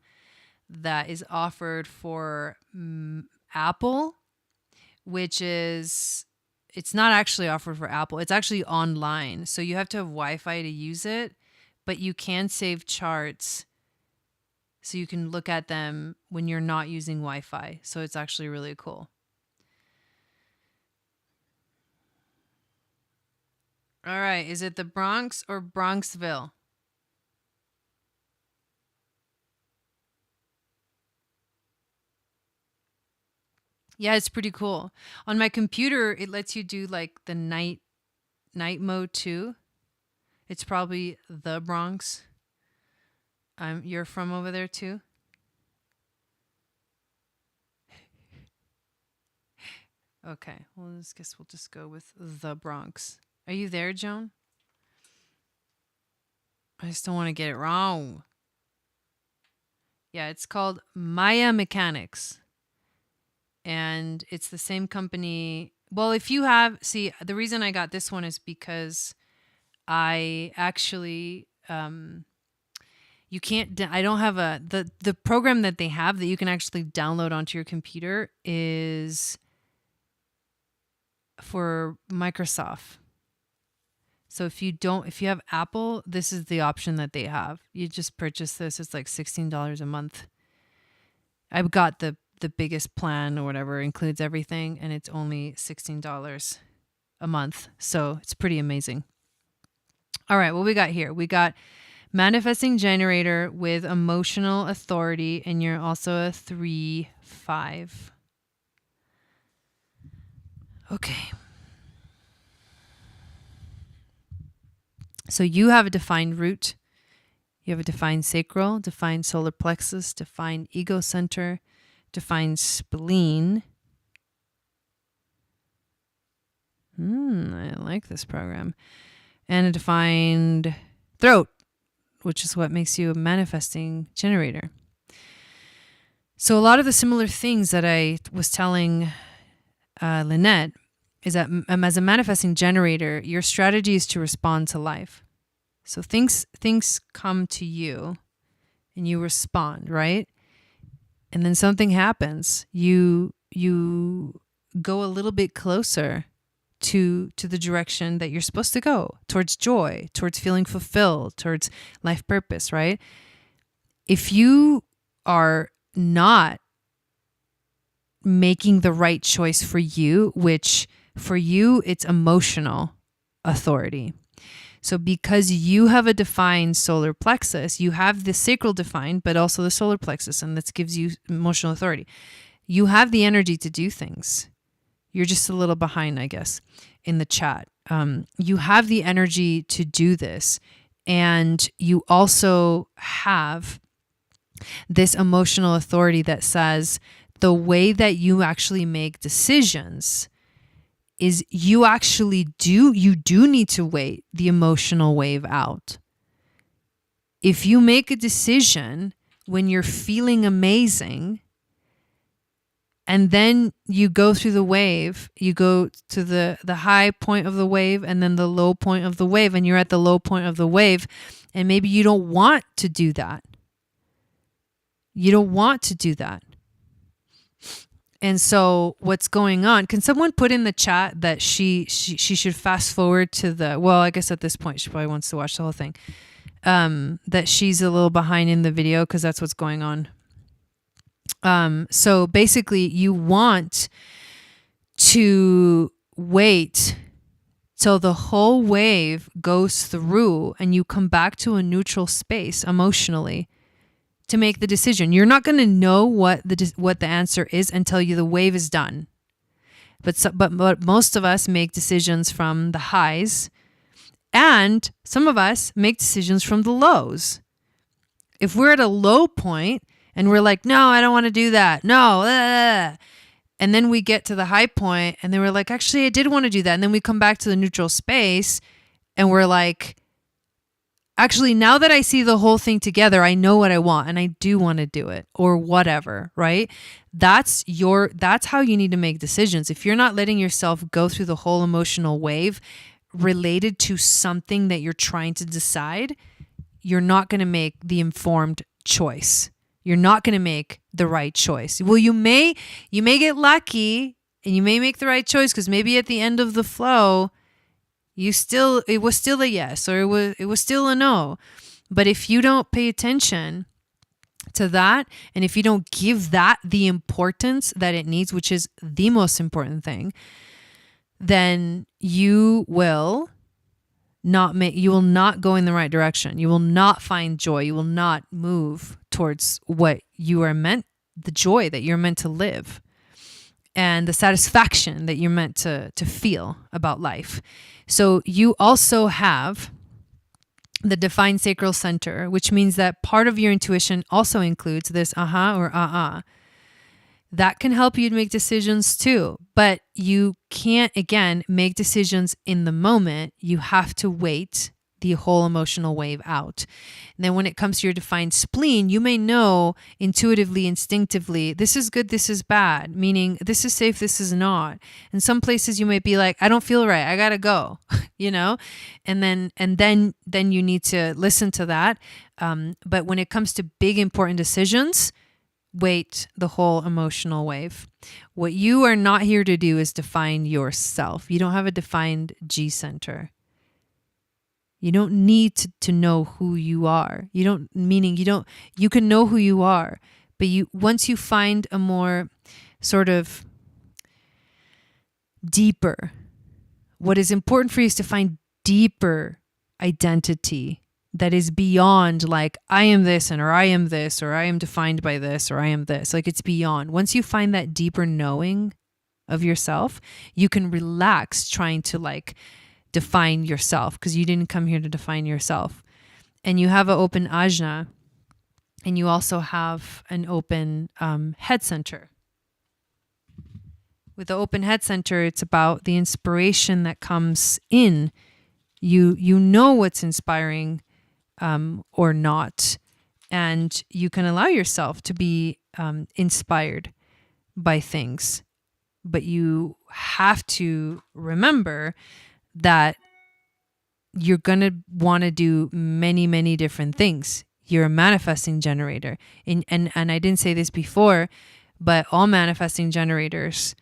A: that is offered for Apple, which is, it's not actually offered for Apple. It's actually online. So you have to have Wi-Fi to use it, but you can save charts so you can look at them when you're not using Wi-Fi. So it's actually really cool. All right. Is it the Bronx or Bronxville? Yeah, it's pretty cool. On my computer, it lets you do like the night mode too. It's probably the Bronx. You're from over there too? Okay. Well, I guess we'll just go with the Bronx. Are you there, Joan? I just don't want to get it wrong. Yeah, it's called Maya Mechanics. And it's the same company. Well, if you have, see, the reason I got this one is because I actually, you can't, I don't have the program that they have that you can actually download onto your computer is for Microsoft. So if you have Apple, this is the option that they have. You just purchase this. It's like $16 a month. I've got the biggest plan or whatever, includes everything, and it's only $16 a month. So it's pretty amazing. All right, what we got here? We got manifesting generator with emotional authority, and you're also a 3-5. Okay. So you have a defined root. You have a defined sacral, defined solar plexus, defined ego center, defined spleen. I like this program. And a defined throat, which is what makes you a manifesting generator. So a lot of the similar things that I was telling Lynette is that as a manifesting generator, your strategy is to respond to life. So things come to you and you respond, right? And then something happens. You go a little bit closer to the direction that you're supposed to go, towards joy, towards feeling fulfilled, towards life purpose, right? If you are not making the right choice for you, which for you, it's emotional authority. So because you have a defined solar plexus, you have the sacral defined, but also the solar plexus, and this gives you emotional authority. You have the energy to do things. You're just a little behind, I guess, in the chat. You have the energy to do this. And you also have this emotional authority that says the way that you actually make decisions is you do need to wait the emotional wave out. If you make a decision when you're feeling amazing, and then you go through the wave, you go to the high point of the wave and then the low point of the wave, and you're at the low point of the wave, and maybe you don't want to do that. You don't want to do that. And so what's going on? Can someone put in the chat that she should fast forward to well, I guess at this point she probably wants to watch the whole thing. That she's a little behind in the video because that's what's going on. So basically you want to wait till the whole wave goes through and you come back to a neutral space emotionally to make the decision. You're not going to know what the answer is until the wave is done. But most of us make decisions from the highs, and some of us make decisions from the lows. If we're at a low point and we're like, no, I don't want to do that. No. And then we get to the high point and then we're like, actually, I did want to do that. And then we come back to the neutral space and we're like, actually, now that I see the whole thing together, I know what I want and I do want to do it or whatever, right? That's how you need to make decisions. If you're not letting yourself go through the whole emotional wave related to something that you're trying to decide, you're not going to make the informed choice. You're not going to make the right choice. Well, you may get lucky and you may make the right choice because maybe at the end of the flow, it was still a yes or it was still a no. But if you don't pay attention to that, and if you don't give that the importance that it needs, which is the most important thing, then you will not go in the right direction. You will not find joy. You will not move towards what you are meant, the joy that you're meant to live. and the satisfaction that you're meant to feel about life. So you also have the defined sacral center, which means that part of your intuition also includes this aha or that can help you to make decisions too. But you can't, again, make decisions in the moment. You have to wait the whole emotional wave out. And then when it comes to your defined spleen, you may know intuitively, instinctively, this is good, this is bad, meaning this is safe, this is not. In some places you might be like, I don't feel right, I gotta go, you know? And then you need to listen to that. But when it comes to big, important decisions, wait the whole emotional wave. What you are not here to do is define yourself. You don't have a defined G center. You don't need to know who you are. You can know who you are, but once you find a more sort of deeper, what is important for you is to find deeper identity that is beyond like, I am this, or I am this, or I am defined by this, or I am this. Like, it's beyond. Once you find that deeper knowing of yourself, you can relax trying to like define yourself, because you didn't come here to define yourself. And you have an open ajna, and you also have an open head center. With the open head center, it's about the inspiration that comes in. You know what's inspiring or not, and you can allow yourself to be inspired by things. But you have to remember that you're going to want to do many, many different things. You're a manifesting generator. And I didn't say this before, but all manifesting generators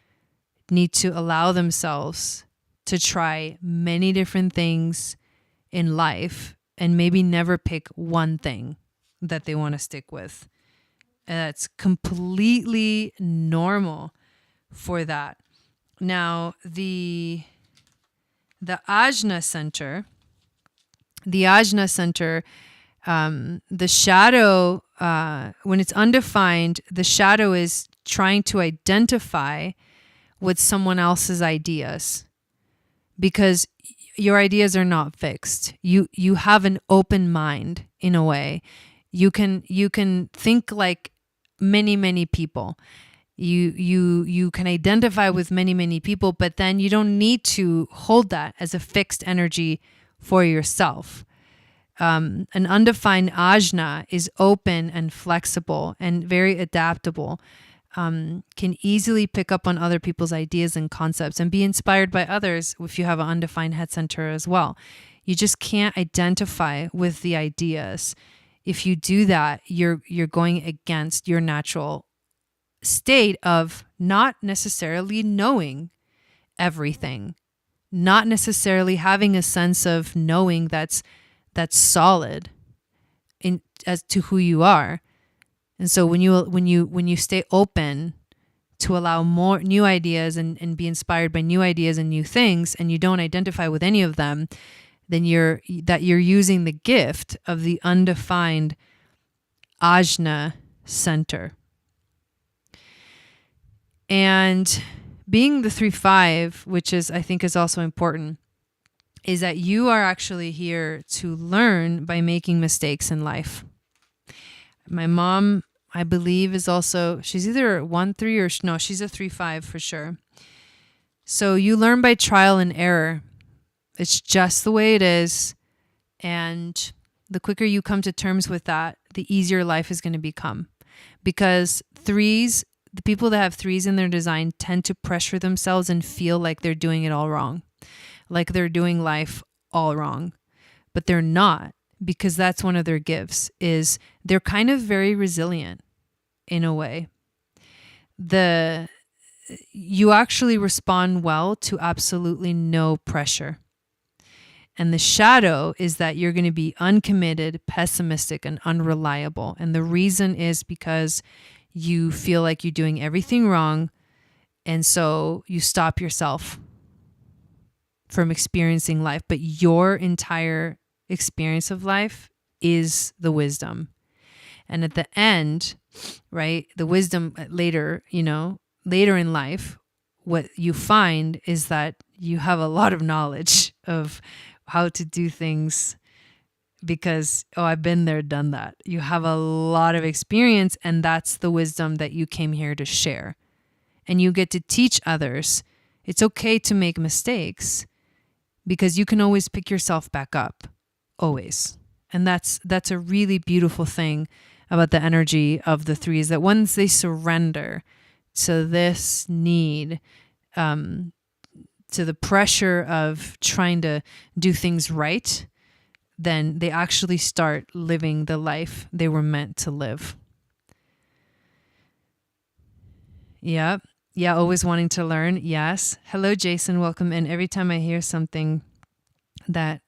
A: need to allow themselves to try many different things in life and maybe never pick one thing that they want to stick with. And that's completely normal for that. Now, the ajna center, the shadow, when it's undefined, the shadow is trying to identify with someone else's ideas, because your ideas are not fixed. You have an open mind in a way. You can think like many people. You can identify with many people, but then you don't need to hold that as a fixed energy for yourself. An undefined ajna is open and flexible and very adaptable. Can easily pick up on other people's ideas and concepts and be inspired by others if you have an undefined head center as well. You just can't identify with the ideas. If you do that, you're going against your natural state of not necessarily knowing everything, not necessarily having a sense of knowing that's solid in as to who you are. And so when you stay open to allow more new ideas and be inspired by new ideas and new things, and you don't identify with any of them, then you're using the gift of the undefined ajna center. And being the 3-5, which I think is also important, is that you are actually here to learn by making mistakes in life. My mom, I believe, is also, she's either 1-3 or no, she's a 3-5 for sure. So you learn by trial and error. It's just the way it is. And the quicker you come to terms with that, the easier life is going to become. Because the people that have 3s in their design tend to pressure themselves and feel like they're doing it all wrong. Like they're doing life all wrong. But they're not. Because that's one of their gifts, is they're kind of very resilient in a way. You actually respond well to absolutely no pressure. And the shadow is that you're going to be uncommitted, pessimistic, and unreliable. And the reason is because you feel like you're doing everything wrong. And so you stop yourself from experiencing life. But your entire experience of life is the wisdom. And at the end, right, the wisdom later in life, what you find is that you have a lot of knowledge of how to do things because, oh, I've been there, done that. You have a lot of experience, and that's the wisdom that you came here to share. And you get to teach others. It's okay to make mistakes because you can always pick yourself back up, always. And that's a really beautiful thing about the energy of the three, is that once they surrender to this need, to the pressure of trying to do things right, then they actually start living the life they were meant to live. Yeah. Yeah. Always wanting to learn. Yes. Hello, Jason. Welcome in. Every time I hear something that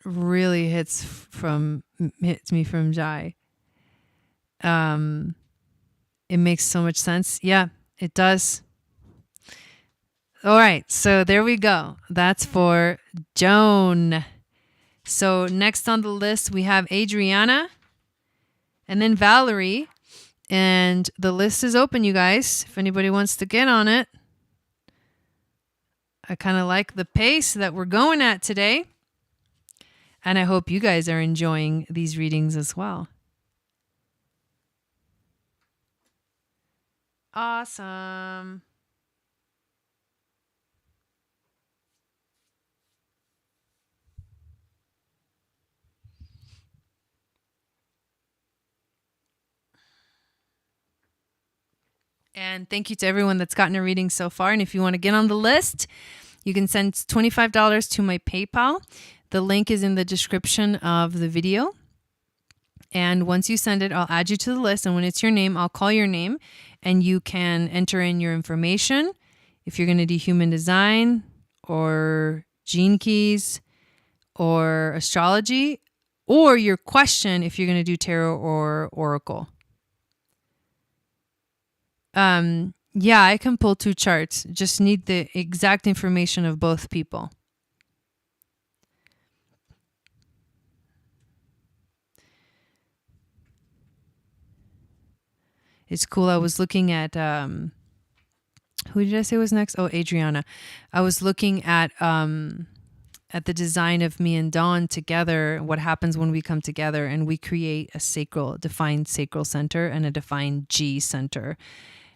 A: really hits me from Jai, it makes so much sense. Yeah, it does. All right. So there we go. That's for Joan. So next on the list, we have Adriana and then Valerie. And the list is open, you guys, if anybody wants to get on it. I kind of like the pace that we're going at today. And I hope you guys are enjoying these readings as well. Awesome. And thank you to everyone that's gotten a reading so far. And if you want to get on the list, you can send $25 to my PayPal. The link is in the description of the video. And once you send it, I'll add you to the list. And when it's your name, I'll call your name and you can enter in your information. If you're going to do human design or gene keys or astrology, or your question if you're going to do tarot or oracle. Yeah, I can pull 2 charts. Just need the exact information of both people. It's cool. I was looking at, who did I say was next? Oh, Adriana. I was looking at the design of me and Dawn together, what happens when we come together and we create a defined sacral center and a defined G center.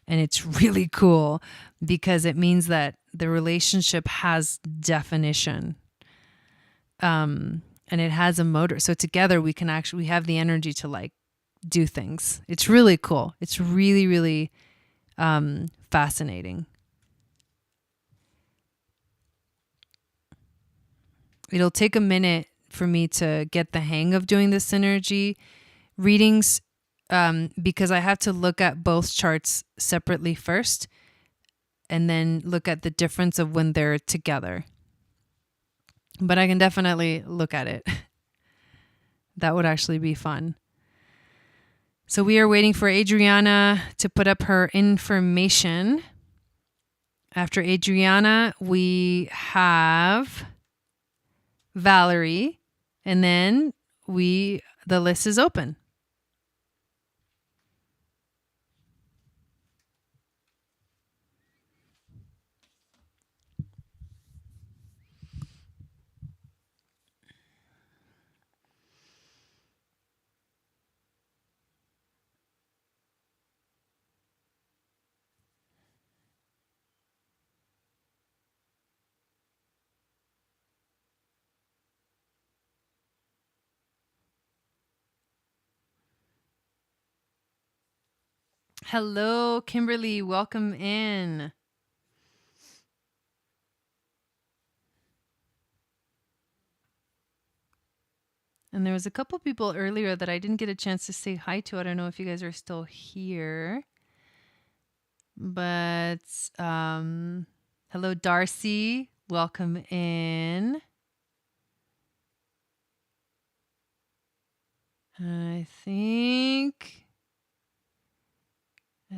A: And it's really cool because it means that the relationship has definition. And it has a motor. So together we have the energy to like do things. It's really cool. It's really, really fascinating. It'll take a minute for me to get the hang of doing the synergy readings because I have to look at both charts separately first and then look at the difference of when they're together. But I can definitely look at it. That would actually be fun. So we are waiting for Adriana to put up her information. After Adriana, we have Valerie, and then the list is open. Hello, Kimberly. Welcome in. And there was a couple people earlier that I didn't get a chance to say hi to. I don't know if you guys are still here. But hello, Darcy. Welcome in. I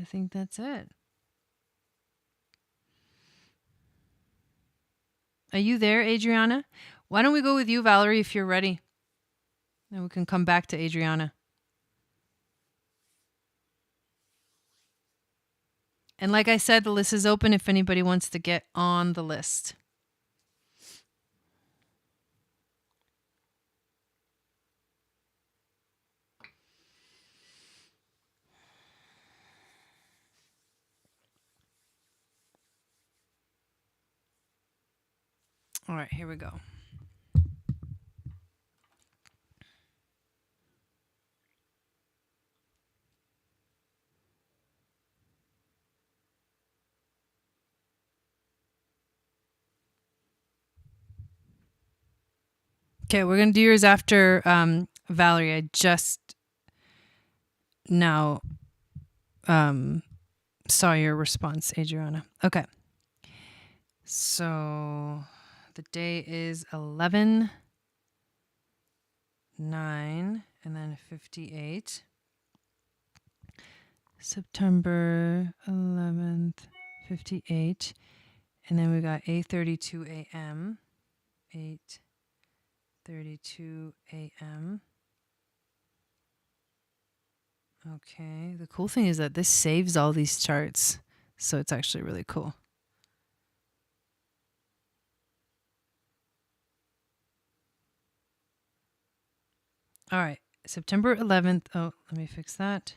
A: think that's it. Are you there, Adriana? Why don't we go with you, Valerie, if you're ready? Then we can come back to Adriana. And like I said, the list is open if anybody wants to get on the list. All right, here we go. Okay, we're going to do yours after Valerie. I just now saw your response, Adriana. Okay. So the day is 11/9 and then 58. September 11th, 58. And then we got 8:32 a.m. 8:32 a.m. Okay. The cool thing is that this saves all these charts. So it's actually really cool. All right. September 11th. Oh, let me fix that.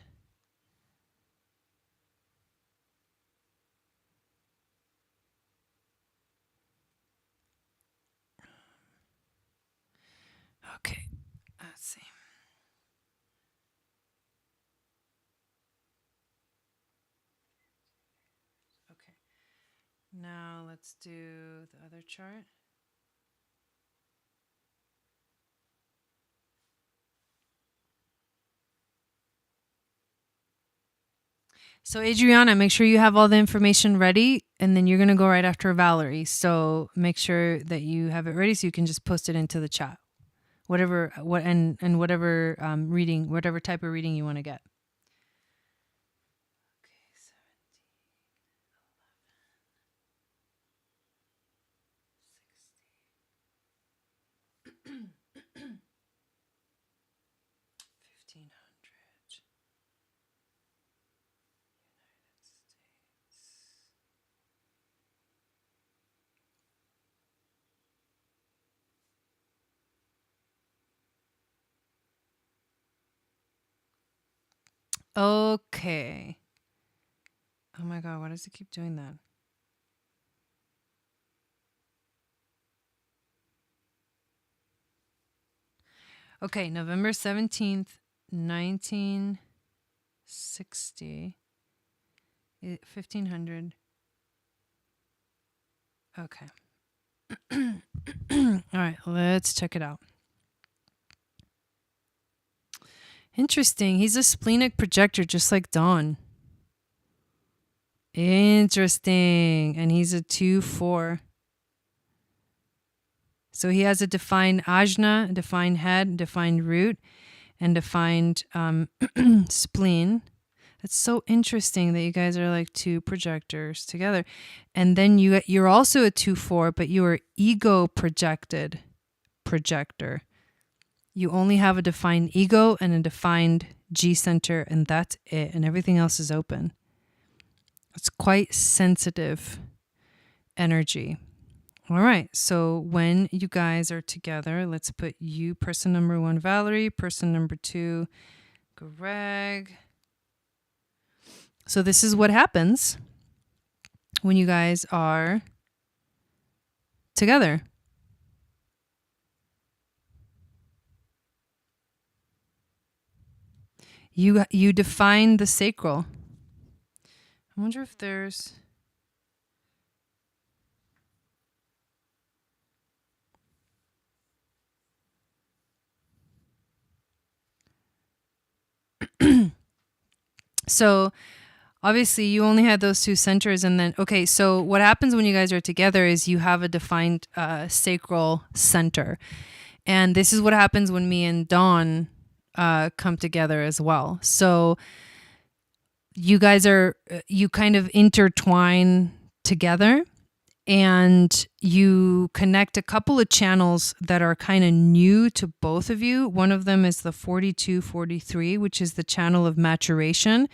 A: Okay. Let's see. Okay. Now let's do the other chart. So Adriana, make sure you have all the information ready, and then you're going to go right after Valerie. So make sure that you have it ready so you can just post it into the chat. Whatever whatever reading, whatever type of reading you want to get. Okay, 1500. Okay. Oh my God, why does it keep doing that? Okay, November 17th, 1960. 1500. Okay. All right, let's check it out. Interesting. He's a splenic projector, just like Dawn. Interesting. And he's a 2-4. So he has a defined ajna, defined head, defined root, and defined spleen. It's so interesting that you guys are like two projectors together. And then you're also a 2-4, but you are ego projected projector. You only have a defined ego and a defined G center, and that's it. And everything else is open. It's quite sensitive energy. All right. So when you guys are together, let's put you, person number 1, Valerie, person number 2, Greg. So this is what happens when you guys are together. You define the sacral. I wonder if there's... So obviously you only had those two centers, and then, okay, so what happens when you guys are together is you have a defined sacral center. And this is what happens when me and Dawn come together as well. So you guys you kind of intertwine together, and you connect a couple of channels that are kind of new to both of you. One of them is the 4243, which is the channel of maturation.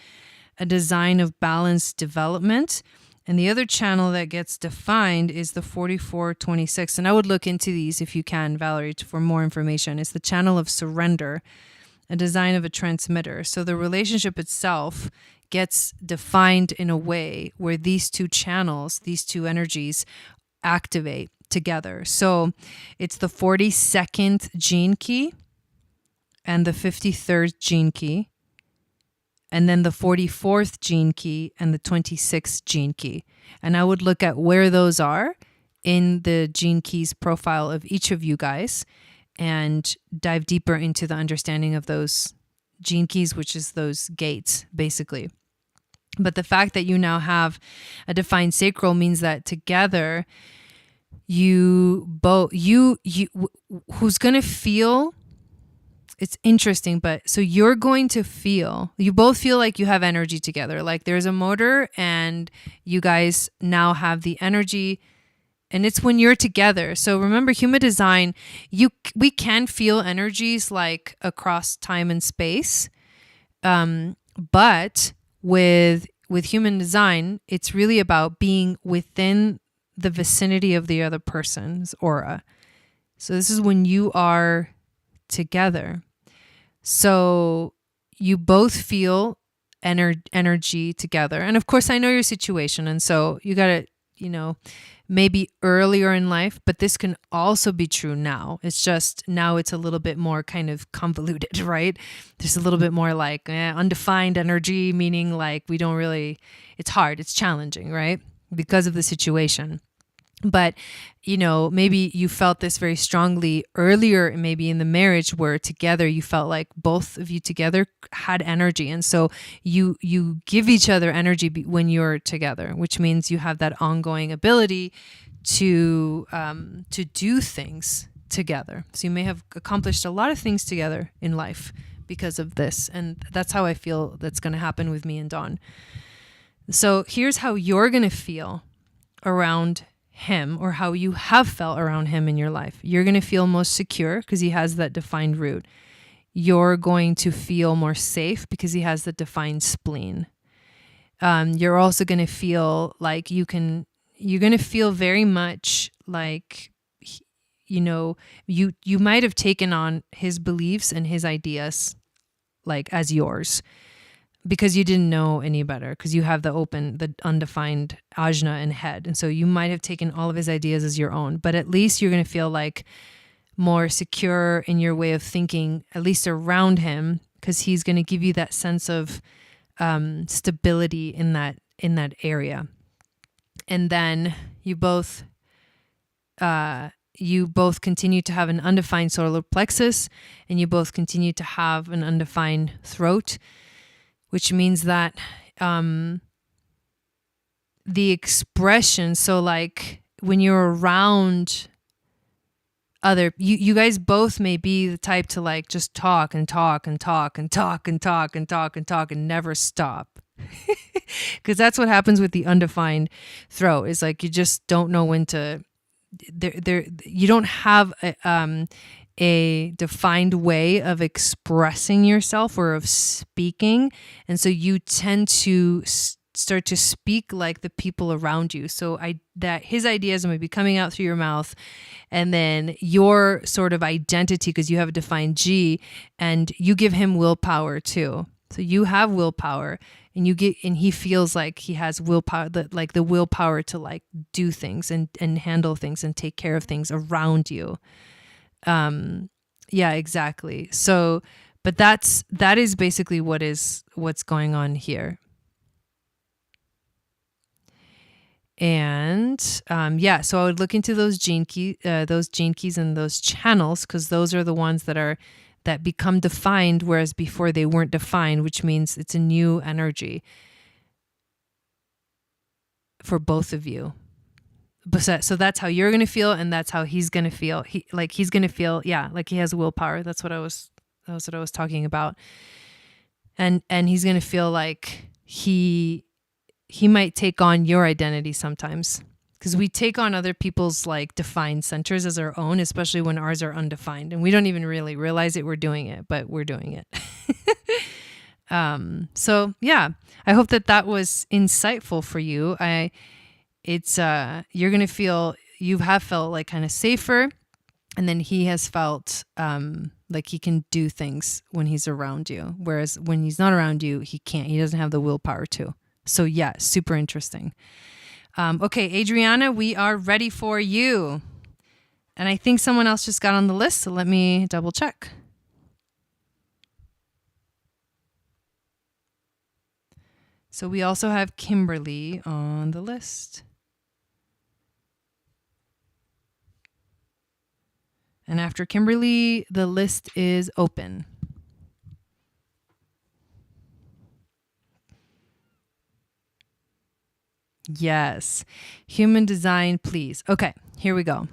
A: a design of balanced development. And the other channel that gets defined is the 4426. And I would look into these if you can, Valerie, for more information. It's the channel of surrender, a design of a transmitter. So the relationship itself gets defined in a way where these two channels, these two energies activate together. So it's the 42nd gene key and the 53rd gene key, and then the 44th gene key and the 26th gene key. And I would look at where those are in the gene keys profile of each of you guys and dive deeper into the understanding of those gene keys, which is those gates, basically. But the fact that you now have a defined sacral means that together who's going to feel, it's interesting, but so you're going to feel, you both feel like you have energy together. Like there's a motor and you guys now have the energy, and it's when you're together. So remember, human design, we can feel energies like across time and space. But with human design, it's really about being within the vicinity of the other person's aura. So this is when you are together. So you both feel energy together. And of course, I know your situation. And so you got to, maybe earlier in life, but this can also be true now. It's just now it's a little bit more kind of convoluted, right? There's a little bit more like undefined energy, meaning like we don't really, it's hard, it's challenging, right? Because of the situation. But, maybe you felt this very strongly earlier, maybe in the marriage where together you felt like both of you together had energy. And so you give each other energy when you're together, which means you have that ongoing ability to do things together. So you may have accomplished a lot of things together in life because of this. And that's how I feel that's going to happen with me and Dawn. So here's how you're going to feel around him, or how you have felt around him in your life. You're going to feel most secure because he has that defined root. You're going to feel more safe because he has the defined spleen. You're also going to feel like you're going to feel very much like, you might have taken on his beliefs and his ideas like as yours, because you didn't know any better, because you have the undefined ajna and head. And so you might have taken all of his ideas as your own, but at least you're going to feel like more secure in your way of thinking, at least around him, because he's going to give you that sense of stability in that area. And then you both continue to have an undefined solar plexus, and you both continue to have an undefined throat, which means that the expression, so like when you're around you guys both may be the type to like just talk and talk and talk and talk and talk and talk and talk and never stop. Because that's what happens with the undefined throat, is like you just don't know when to, you don't have a defined way of expressing yourself or of speaking. And so you tend to start to speak like the people around you. So that his ideas might be coming out through your mouth, and then your sort of identity, because you have a defined G, and you give him willpower too. So you have willpower, and he feels like he has willpower, the willpower to like do things and handle things and take care of things around you. Yeah, exactly. So, but that is basically what's going on here. And, so I would look into those gene keys and those channels, because those are the ones that become defined, whereas before they weren't defined, which means it's a new energy for both of you. So that's how you're going to feel, and that's how he's going to feel. He's going to feel, like he has willpower. That's what I was talking about. And he's going to feel like he might take on your identity sometimes, because we take on other people's like defined centers as our own, especially when ours are undefined, and we don't even really realize it. We're doing it, but we're doing it. So yeah, I hope that that was insightful for you. You're going to feel, you have felt like kind of safer. And then he has felt like he can do things when he's around you. Whereas when he's not around you, he can't. He doesn't have the willpower to. So yeah, super interesting. Okay, Adriana, we are ready for you. And I think someone else just got on the list. So let me double check. So we also have Kimberly on the list. And after Kimberly, the list is open. Yes. Human design, please. Okay, here we go.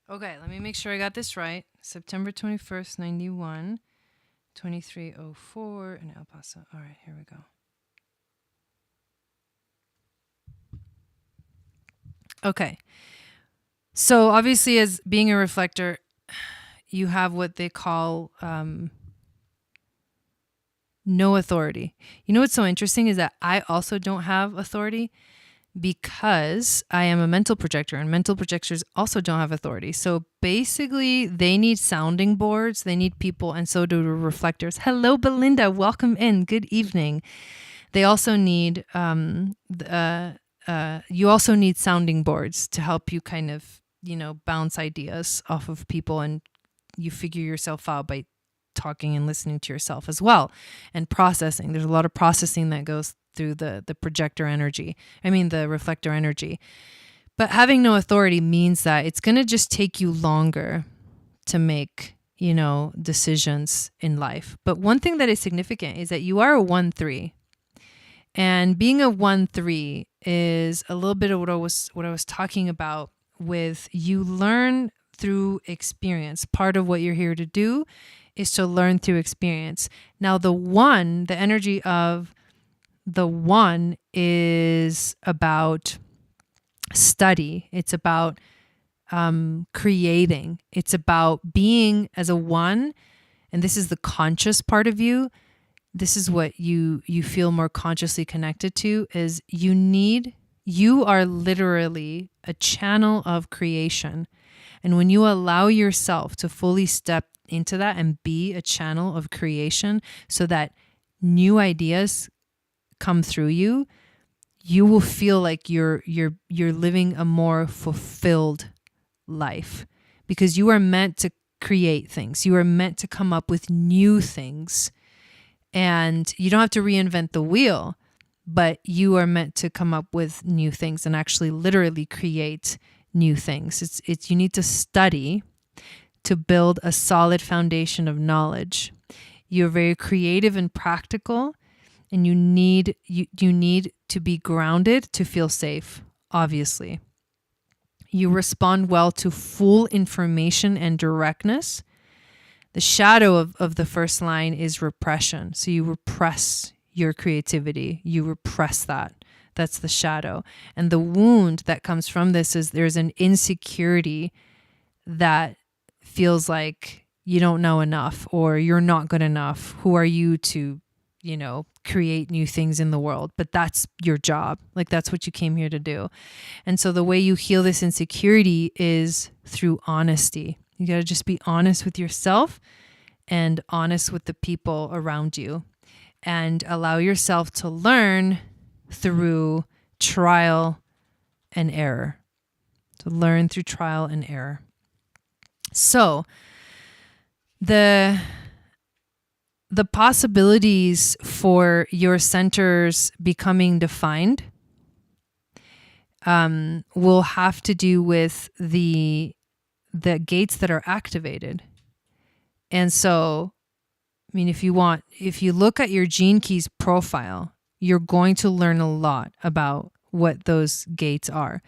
A: Okay, let me make sure I got this right. September 21st, 91, 2304 in El Paso. All right, here we go. Okay. So obviously, as being a reflector, you have what they call no authority. You know what's so interesting is that I also don't have authority because I am a mental projector, and mental projectors also don't have authority. So basically, they need sounding boards, they need people, and so do reflectors. Hello, Belinda. Welcome in. Good evening. They also need you also need sounding boards to help you kind of, bounce ideas off of people, and you figure yourself out by talking and listening to yourself as well, and processing. There's a lot of processing that goes through the projector energy. The reflector energy. But having no authority means that it's going to just take you longer to make, decisions in life. But one thing that is significant is that you are a 1-3. And being a 1-3 is a little bit of what I was talking about with, you learn through experience. Part of what you're here to do is to learn through experience. Now, the energy of the 1 is about study. It's about creating. It's about being as a 1. And this is the conscious part of you. This is what you feel more consciously connected to, is you are literally a channel of creation. And when you allow yourself to fully step into that and be a channel of creation so that new ideas come through you, you will feel like you're living a more fulfilled life, because you are meant to create things. You are meant to come up with new things. And you don't have to reinvent the wheel, but you are meant to come up with new things and actually literally create new things. You need to study to build a solid foundation of knowledge. You're very creative and practical, and you need to be grounded to feel safe, obviously. You respond well to full information and directness. The shadow of the first line is repression. So you repress your creativity. You repress that. That's the shadow. And the wound that comes from this is there's an insecurity that feels like you don't know enough, or you're not good enough. Who are you to, create new things in the world? But that's your job. Like, that's what you came here to do. And so the way you heal this insecurity is through honesty. You got to just be honest with yourself and honest with the people around you, and allow yourself to learn through trial and error. To learn through trial and error. So the possibilities for your centers becoming defined will have to do with the gates that are activated. And so, I mean, if you look at your gene keys profile, you're going to learn a lot about what those gates are.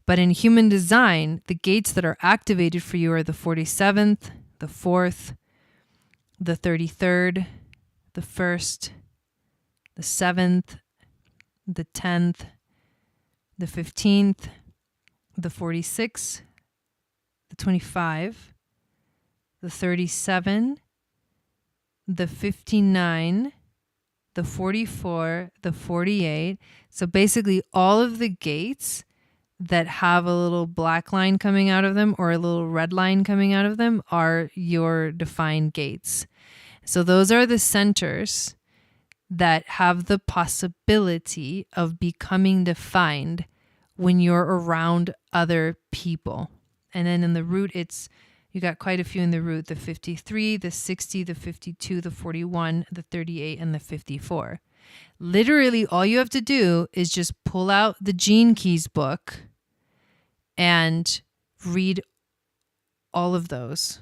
A: But in human design, the gates that are activated for you are the 47th, the 4th, the 33rd, the 1st, the 7th, the 10th, the 15th, the 46, the 25, the 37, the 59, the 44, the 48. So basically all of the gates that have a little black line coming out of them or a little red line coming out of them are your defined gates. So those are the centers that have the possibility of becoming defined when you're around other people. And then in the root, you got quite a few in the root: the 53, the 60, the 52, the 41, the 38, and the 54. Literally, all you have to do is just pull out the Gene Keys book and read all of those.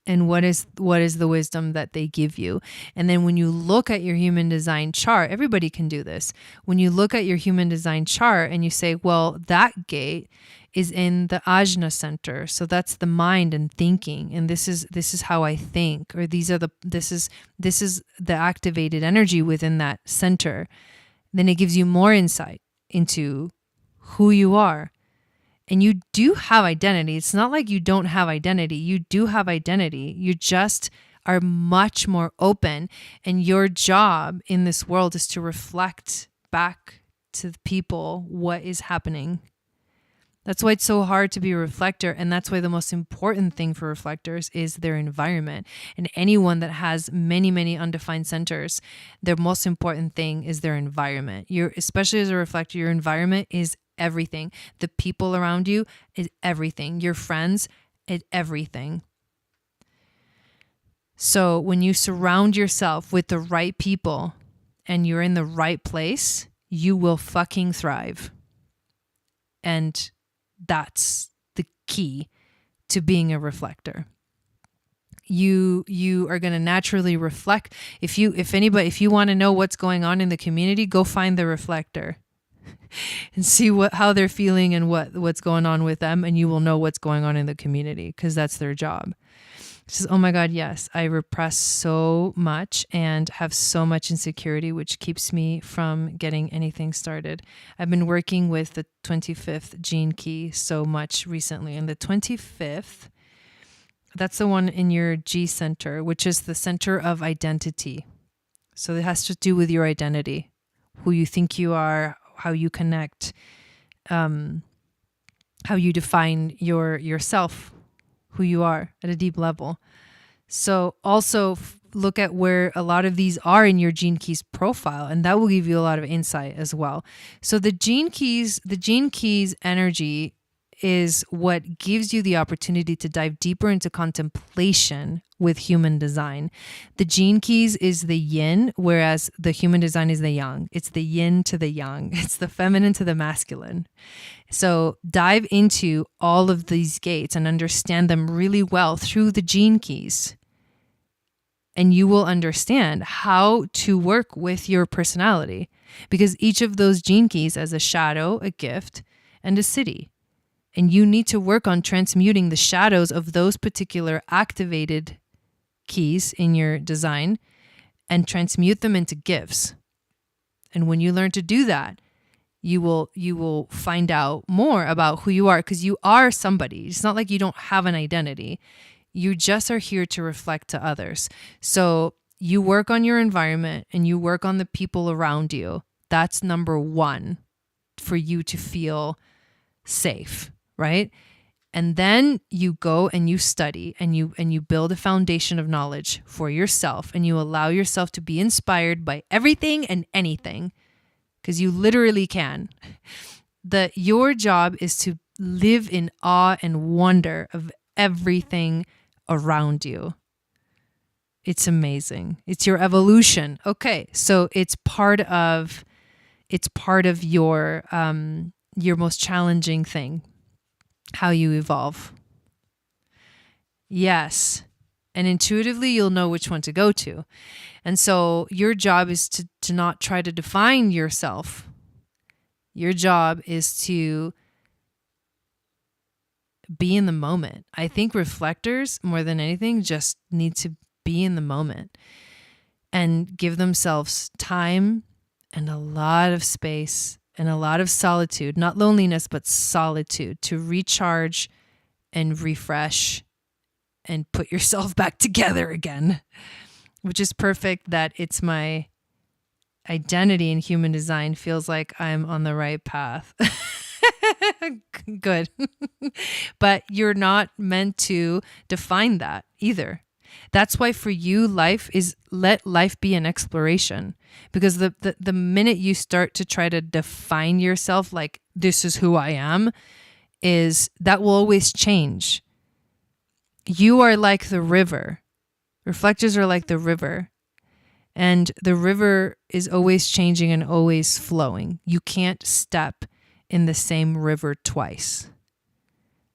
A: And what is the wisdom that they give you? And then when you look at your human design chart, everybody can do this. When you look at your human design chart and you say, well, that gate is in the Ajna center, so that's the mind and thinking, and this is how I think, or this is the activated energy within that center. Then it gives you more insight into who you are. And you do have identity. It's not like you don't have identity. You do have identity. You just are much more open. And your job in this world is to reflect back to the people what is happening. That's why it's so hard to be a reflector. And that's why the most important thing for reflectors is their environment. And anyone that has many, many undefined centers, their most important thing is their environment. Especially as a reflector, your environment is everything. The people around you is everything. Your friends is everything. So when you surround yourself with the right people and you're in the right place, you will fucking thrive. And that's the key to being a reflector. You are going to naturally reflect. If you want to know what's going on in the community, go find the reflector and see how they're feeling and what's going on with them, and you will know what's going on in the community, because that's their job. She says, oh my God, yes, I repress so much and have so much insecurity, which keeps me from getting anything started. I've been working with the 25th gene key so much recently, and the 25th, that's the one in your G center, which is the center of identity. So it has to do with your identity, who you think you are, how you connect, how you define yourself, who you are at a deep level. So also look at where a lot of these are in your gene keys profile, and that will give you a lot of insight as well. So the gene keys energy is what gives you the opportunity to dive deeper into contemplation with human design. The gene keys is the yin, whereas the human design is the yang. It's the yin to the yang. It's the feminine to the masculine. So dive into all of these gates and understand them really well through the gene keys. And you will understand how to work with your personality, because each of those gene keys has a shadow, a gift, and a city. And you need to work on transmuting the shadows of those particular activated keys in your design and transmute them into gifts. And when you learn to do that, you will find out more about who you are, because you are somebody. It's not like you don't have an identity. You just are here to reflect to others. So you work on your environment and you work on the people around you. That's number one for you to feel safe. Right? And then you go and you study and you build a foundation of knowledge for yourself, and you allow yourself to be inspired by everything and anything, because you literally can. Your job is to live in awe and wonder of everything around you. It's amazing. It's your evolution. Okay, so it's part of your most challenging thing, how you evolve. Yes. And intuitively, you'll know which one to go to. And so your job is to not try to define yourself. Your job is to be in the moment. I think reflectors, more than anything, just need to be in the moment and give themselves time and a lot of space and a lot of solitude, not loneliness, but solitude, to recharge and refresh and put yourself back together again, which is perfect that it's my identity in human design. Feels like I'm on the right path. Good. But you're not meant to define that either. That's why for you, let life be an exploration. Because the minute you start to try to define yourself like this is who I am, is that will always change. You are like the river. Reflectors are like the river. And the river is always changing and always flowing. You can't step in the same river twice.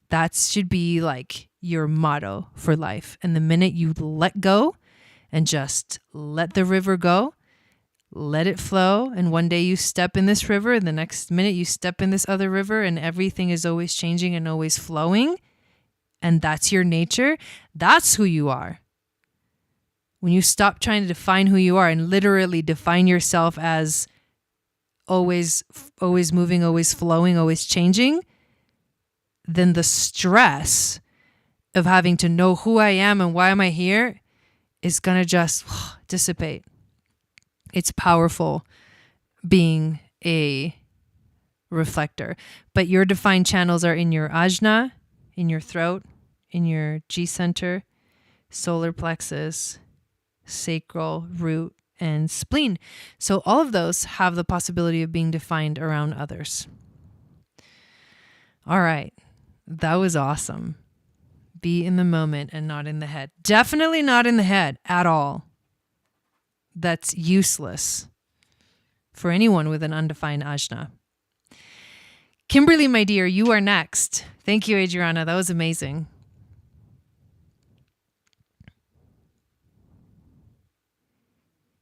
A: That should be like your motto for life. And the minute you let go and just let the river go, let it flow. And one day you step in this river, and the next minute you step in this other river, and everything is always changing and always flowing. And that's your nature. That's who you are. When you stop trying to define who you are and literally define yourself as always moving, always flowing, always changing, then the stress of having to know who I am and why am I here is going to just dissipate. It's powerful being a reflector. But your defined channels are in your ajna, in your throat, in your G center, solar plexus, sacral, root, and spleen. So all of those have the possibility of being defined around others. All right. That was awesome. Be in the moment and not in the head. Definitely not in the head at all. That's useless for anyone with an undefined ajna. Kimberly, my dear, you are next. Thank you, Adriana. That was amazing.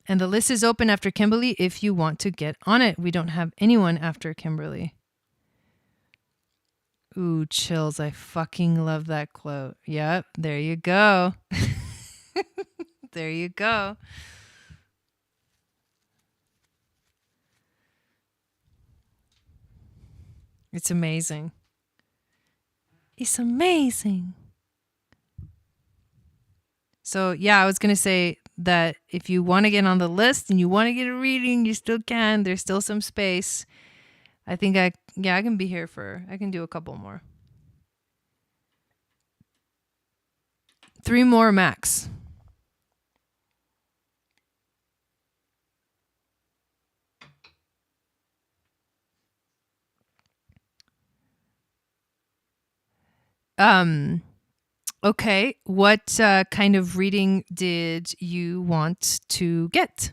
A: And the list is open after Kimberly if you want to get on it. We don't have anyone after Kimberly. Ooh, chills. I fucking love that quote. Yep, there you go. There you go. It's amazing. It's amazing. So, yeah, I was going to say that if you want to get on the list and you want to get a reading, you still can. There's still some space. I think I can be here I can do a couple more. 3 more max. Okay. What kind of reading did you want to get?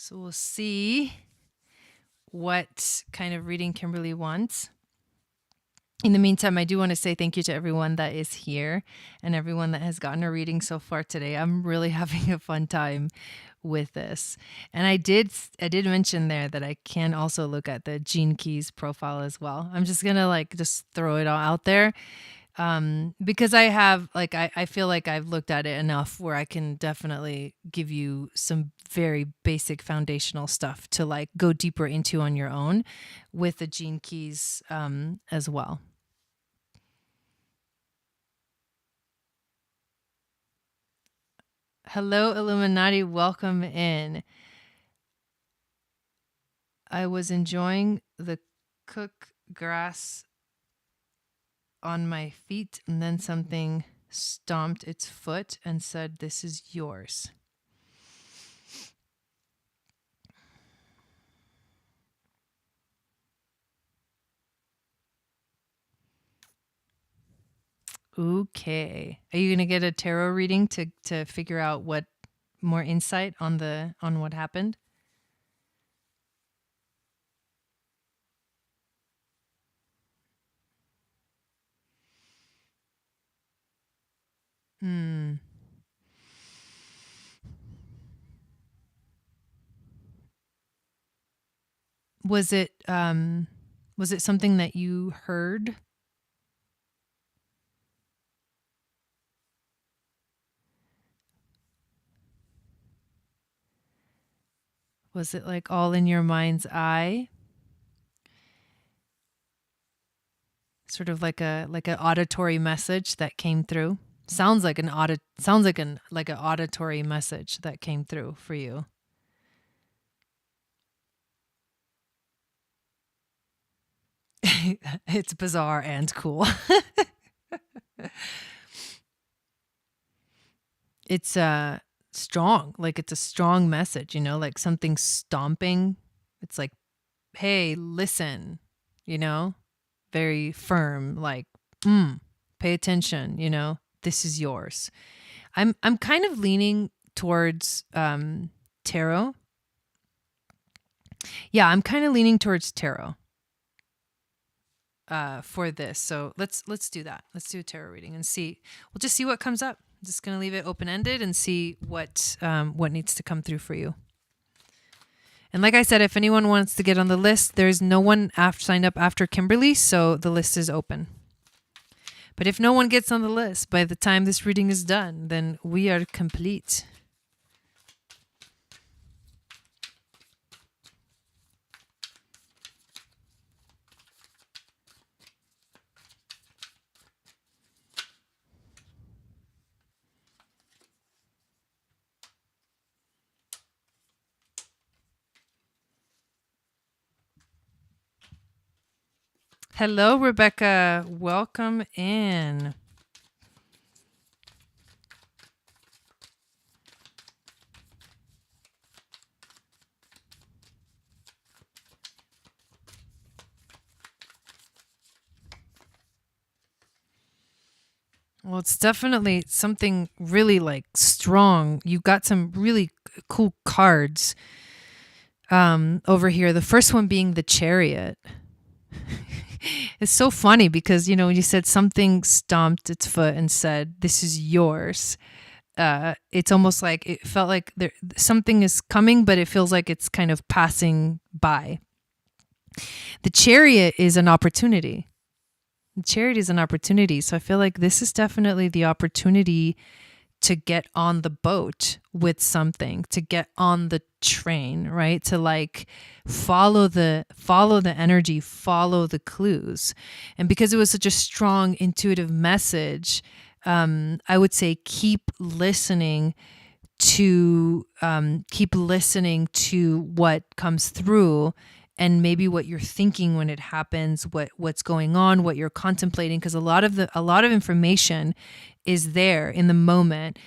A: So we'll see what kind of reading Kimberly wants. In the meantime, I do want to say thank you to everyone that is here and everyone that has gotten a reading so far today. I'm really having a fun time with this. And I did mention there that I can also look at the Gene Keys profile as well. I'm just going to just throw it all out there. Because I have I feel like I've looked at it enough where I can definitely give you some very basic foundational stuff to go deeper into on your own with the Gene Keys as well. Hello, Illuminati. Welcome in. I was enjoying the cook grass on my feet, and then something stomped its foot and said, "This is yours." Okay. Are you gonna get a tarot reading to figure out what more insight on what happened? Hmm. Was it something that you heard? Was it like all in your mind's eye? Sort of like an auditory message that came through? Sounds like an auditory message that came through for you. It's bizarre and cool. It's strong, like it's a strong message, like something stomping. It's like, hey, listen, very firm, like, pay attention, this is yours. I'm kind of leaning towards tarot. Yeah, I'm kind of leaning towards tarot for this. So let's do that. Let's do a tarot reading and see. We'll just see what comes up. I'm just gonna leave it open-ended and see what needs to come through for you. And like I said, if anyone wants to get on the list, there's no one signed up after Kimberly, so the list is open. But if no one gets on the list by the time this reading is done, then we are complete. Hello, Rebecca. Welcome in. Well, it's definitely something really like strong. You got some really cool cards over here. The first one being the Chariot. It's so funny because, when you said something stomped its foot and said, "This is yours." It's almost like it felt like something is coming, but it feels like it's kind of passing by. The Chariot is an opportunity. The Chariot is an opportunity. So I feel like this is definitely the opportunity to get on the boat with something, to get on the train, right? To like follow the energy, follow the clues. And because it was such a strong intuitive message, I would say keep listening to what comes through, and maybe what you're thinking when it happens, what's going on, what you're contemplating, because a lot of information is there in the moment.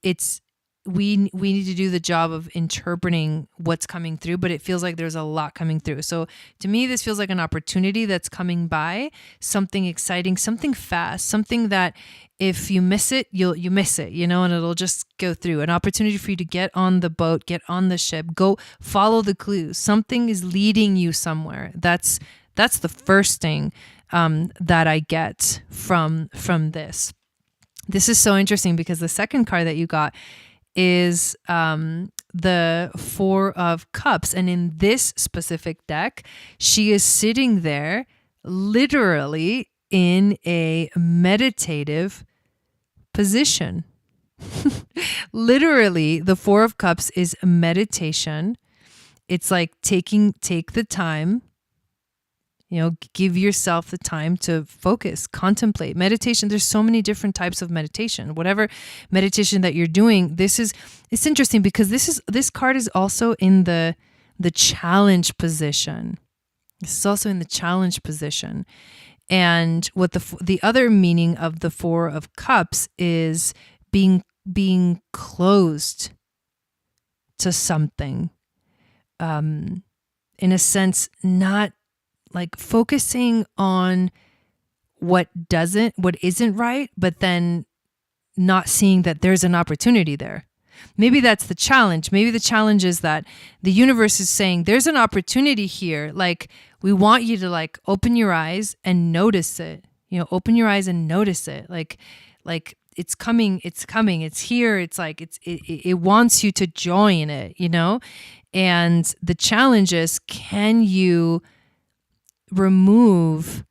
A: It's we need to do the job of interpreting what's coming through, but it feels like there's a lot coming through. So to me, this feels like an opportunity that's coming by, something exciting, something fast, something that if you miss it, you miss it, and it'll just go through. An opportunity for you to get on the boat, get on the ship, go follow the clues. Something is leading you somewhere. That's the first thing that I get from this. This is so interesting because the second card that you got is the Four of Cups. And in this specific deck, she is sitting there literally in a meditative position. Literally, the Four of Cups is meditation. It's like take the time Give yourself the time to focus, contemplate. Meditation, there's so many different types of meditation. Whatever meditation that you're doing, it's interesting because this card is also in the challenge position. This is also in the challenge position. And what the other meaning of the Four of Cups is being closed to something. In a sense, not like focusing on what isn't right, but then not seeing that there's an opportunity there. Maybe that's the challenge. Maybe the challenge is that the universe is saying there's an opportunity here. Like, we want you to like open your eyes and notice it. Open your eyes and notice it. Like it's coming, it's here. It's like it wants you to join it, And the challenge is, can you remove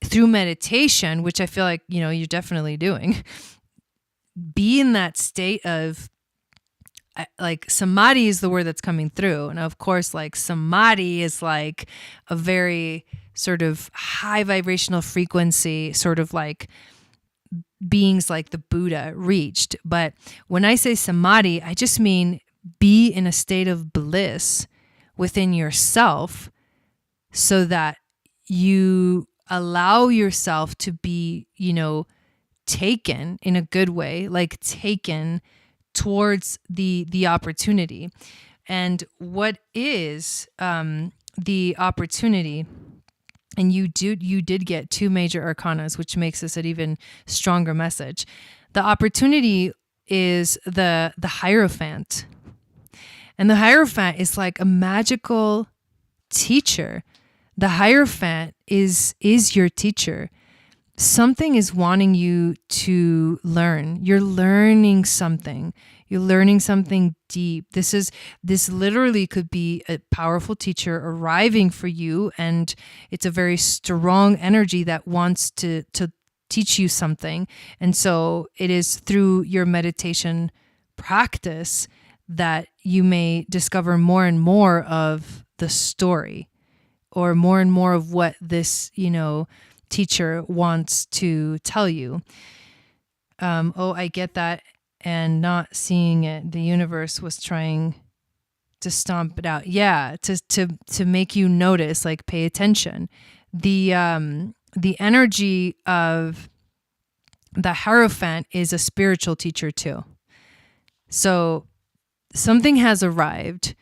A: through meditation, which I feel like, you're definitely doing, be in that state of like samadhi is the word that's coming through. And of course, like samadhi is like a very sort of high vibrational frequency, sort of like beings like the Buddha reached. But when I say samadhi, I just mean be in a state of bliss within yourself so that you allow yourself to be, taken in a good way, like taken towards the opportunity. And what is the opportunity? And you did get two major arcanas, which makes this an even stronger message. The opportunity is the Hierophant. And the Hierophant is like a magical teacher. The Hierophant is your teacher. Something is wanting you to learn. You're learning something. You're learning something deep. This literally could be a powerful teacher arriving for you, and it's a very strong energy that wants to teach you something. And so it is through your meditation practice that you may discover more and more of the story, or more and more of what this, teacher wants to tell you. I get that. And not seeing it, the universe was trying to stomp it out. Yeah, to make you notice, like pay attention. The energy of the Hierophant is a spiritual teacher too. So something has arrived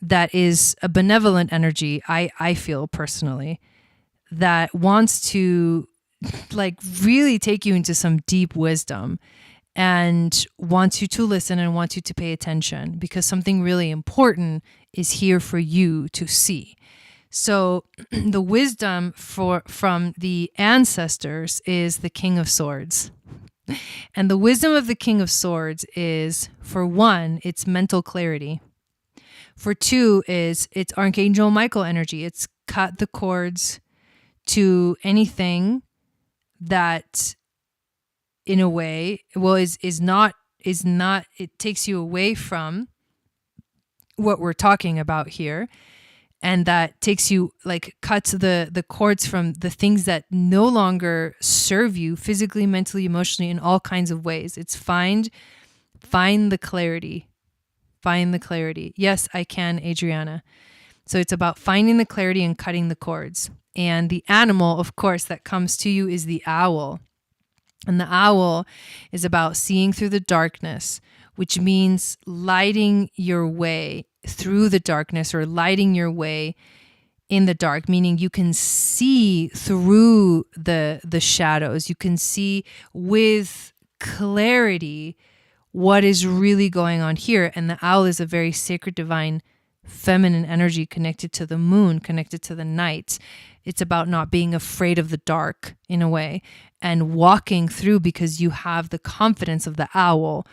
A: that is a benevolent energy, I feel personally, that wants to like really take you into some deep wisdom and wants you to listen and wants you to pay attention, because something really important is here for you to see. So the wisdom from the ancestors is the King of Swords. And the wisdom of the King of Swords is, for one, it's mental clarity. For two is it's Archangel Michael energy. It's cut the cords to anything that in a way, is not, it takes you away from what we're talking about here. And that takes you, like, cuts the cords from the things that no longer serve you physically, mentally, emotionally, in all kinds of ways. It's find the clarity. Find the clarity. Yes, I can, Adriana. So it's about finding the clarity and cutting the cords. And the animal, of course, that comes to you is the owl. And the owl is about seeing through the darkness, which means lighting your way through the darkness, or lighting your way in the dark, meaning you can see through the shadows. You can see with clarity what is really going on here. And the owl is a very sacred, divine, feminine energy connected to the moon, connected to the night. It's about not being afraid of the dark in a way, and walking through, because you have the confidence of the owl,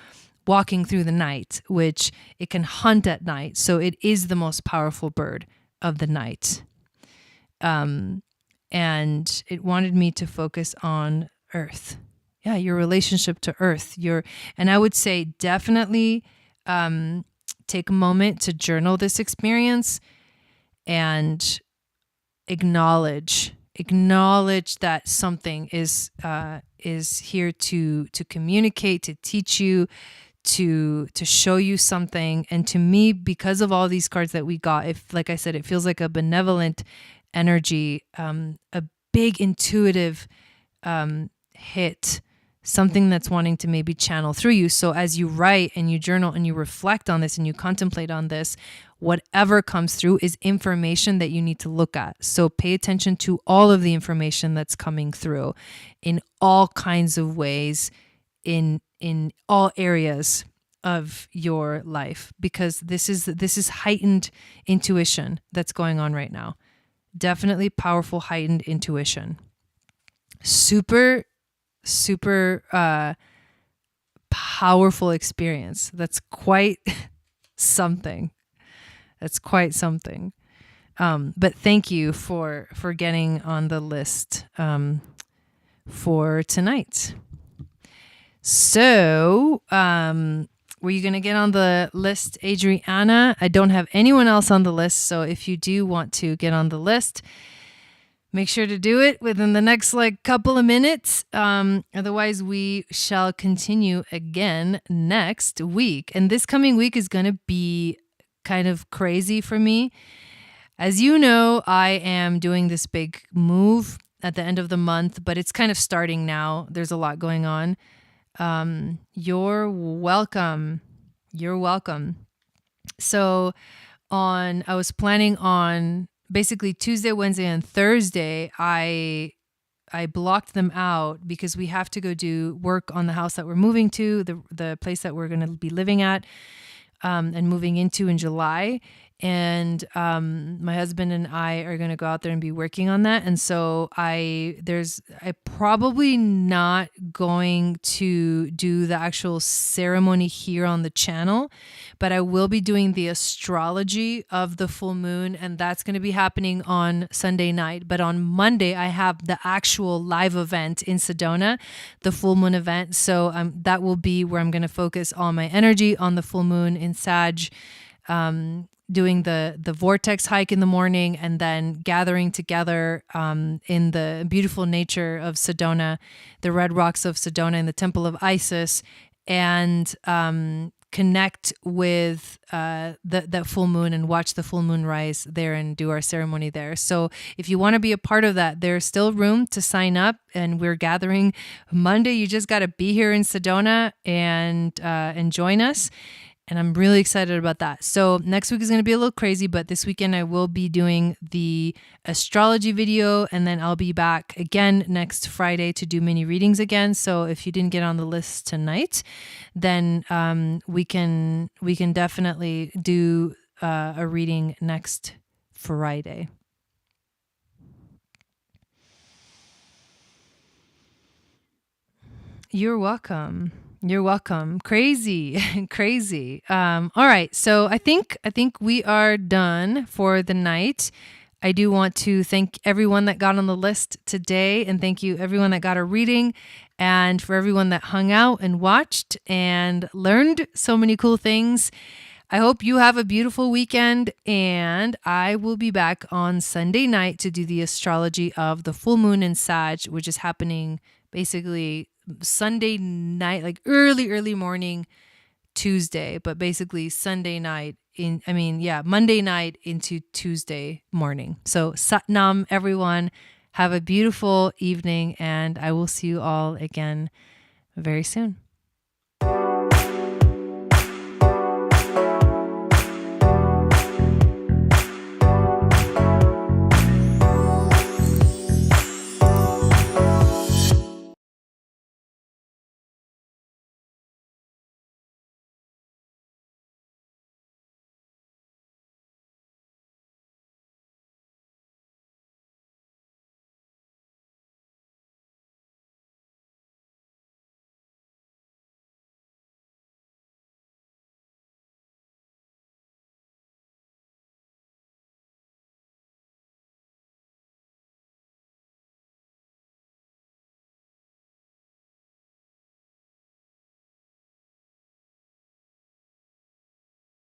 A: walking through the night, which it can hunt at night. So it is the most powerful bird of the night. And it wanted me to focus on Earth. Yeah, your relationship to Earth. And I would say definitely take a moment to journal this experience and acknowledge that something is here to communicate, to teach you, to show you something. And to me, because of all these cards that we got, if, like I said, it feels like a benevolent energy, a big intuitive hit, something that's wanting to maybe channel through you. So as you write and you journal and you reflect on this and you contemplate on this, whatever comes through is information that you need to look at. So pay attention to all of the information that's coming through in all kinds of ways, in all areas of your life, because this is heightened intuition that's going on right now. Definitely powerful heightened intuition. Super powerful experience. That's quite something. That's quite something. But thank you for getting on the list for tonight. So, were you going to get on the list, Adriana? I don't have anyone else on the list. So if you do want to get on the list, make sure to do it within the next couple of minutes. Otherwise, we shall continue again next week. And this coming week is going to be kind of crazy for me. As you know, I am doing this big move at the end of the month, but it's kind of starting now. There's a lot going on. You're welcome. You're welcome. So I was planning on basically Tuesday, Wednesday, and Thursday, I blocked them out because we have to go do work on the house that we're moving to, the place that we're going to be living at, and moving into in July. And my husband and I are going to go out there and be working on that. And so I probably not going to do the actual ceremony here on the channel, but I will be doing the astrology of the full moon, and that's going to be happening on Sunday night. But on Monday, I have the actual live event in Sedona, the full moon event. So that will be where I'm going to focus all my energy on the full moon in Sag, doing the vortex hike in the morning, and then gathering together in the beautiful nature of Sedona, the red rocks of Sedona in the Temple of Isis, and connect with that full moon and watch the full moon rise there and do our ceremony there. So if you want to be a part of that, there's still room to sign up, and we're gathering Monday. You just got to be here in Sedona and join us. And I'm really excited about that. So next week is going to be a little crazy, but this weekend I will be doing the astrology video, and then I'll be back again next Friday to do mini readings again. So if you didn't get on the list tonight, then we can definitely do a reading next Friday. You're welcome. You're welcome. Crazy. All right. So I think we are done for the night. I do want to thank everyone that got on the list today, and thank you everyone that got a reading, and for everyone that hung out and watched and learned so many cool things. I hope you have a beautiful weekend, and I will be back on Sunday night to do the astrology of the full moon in Sag, which is happening basically Sunday night, early morning Tuesday, but basically Sunday night Monday night into Tuesday morning. So Satnam, everyone. Have a beautiful evening, and I will see you all again very soon.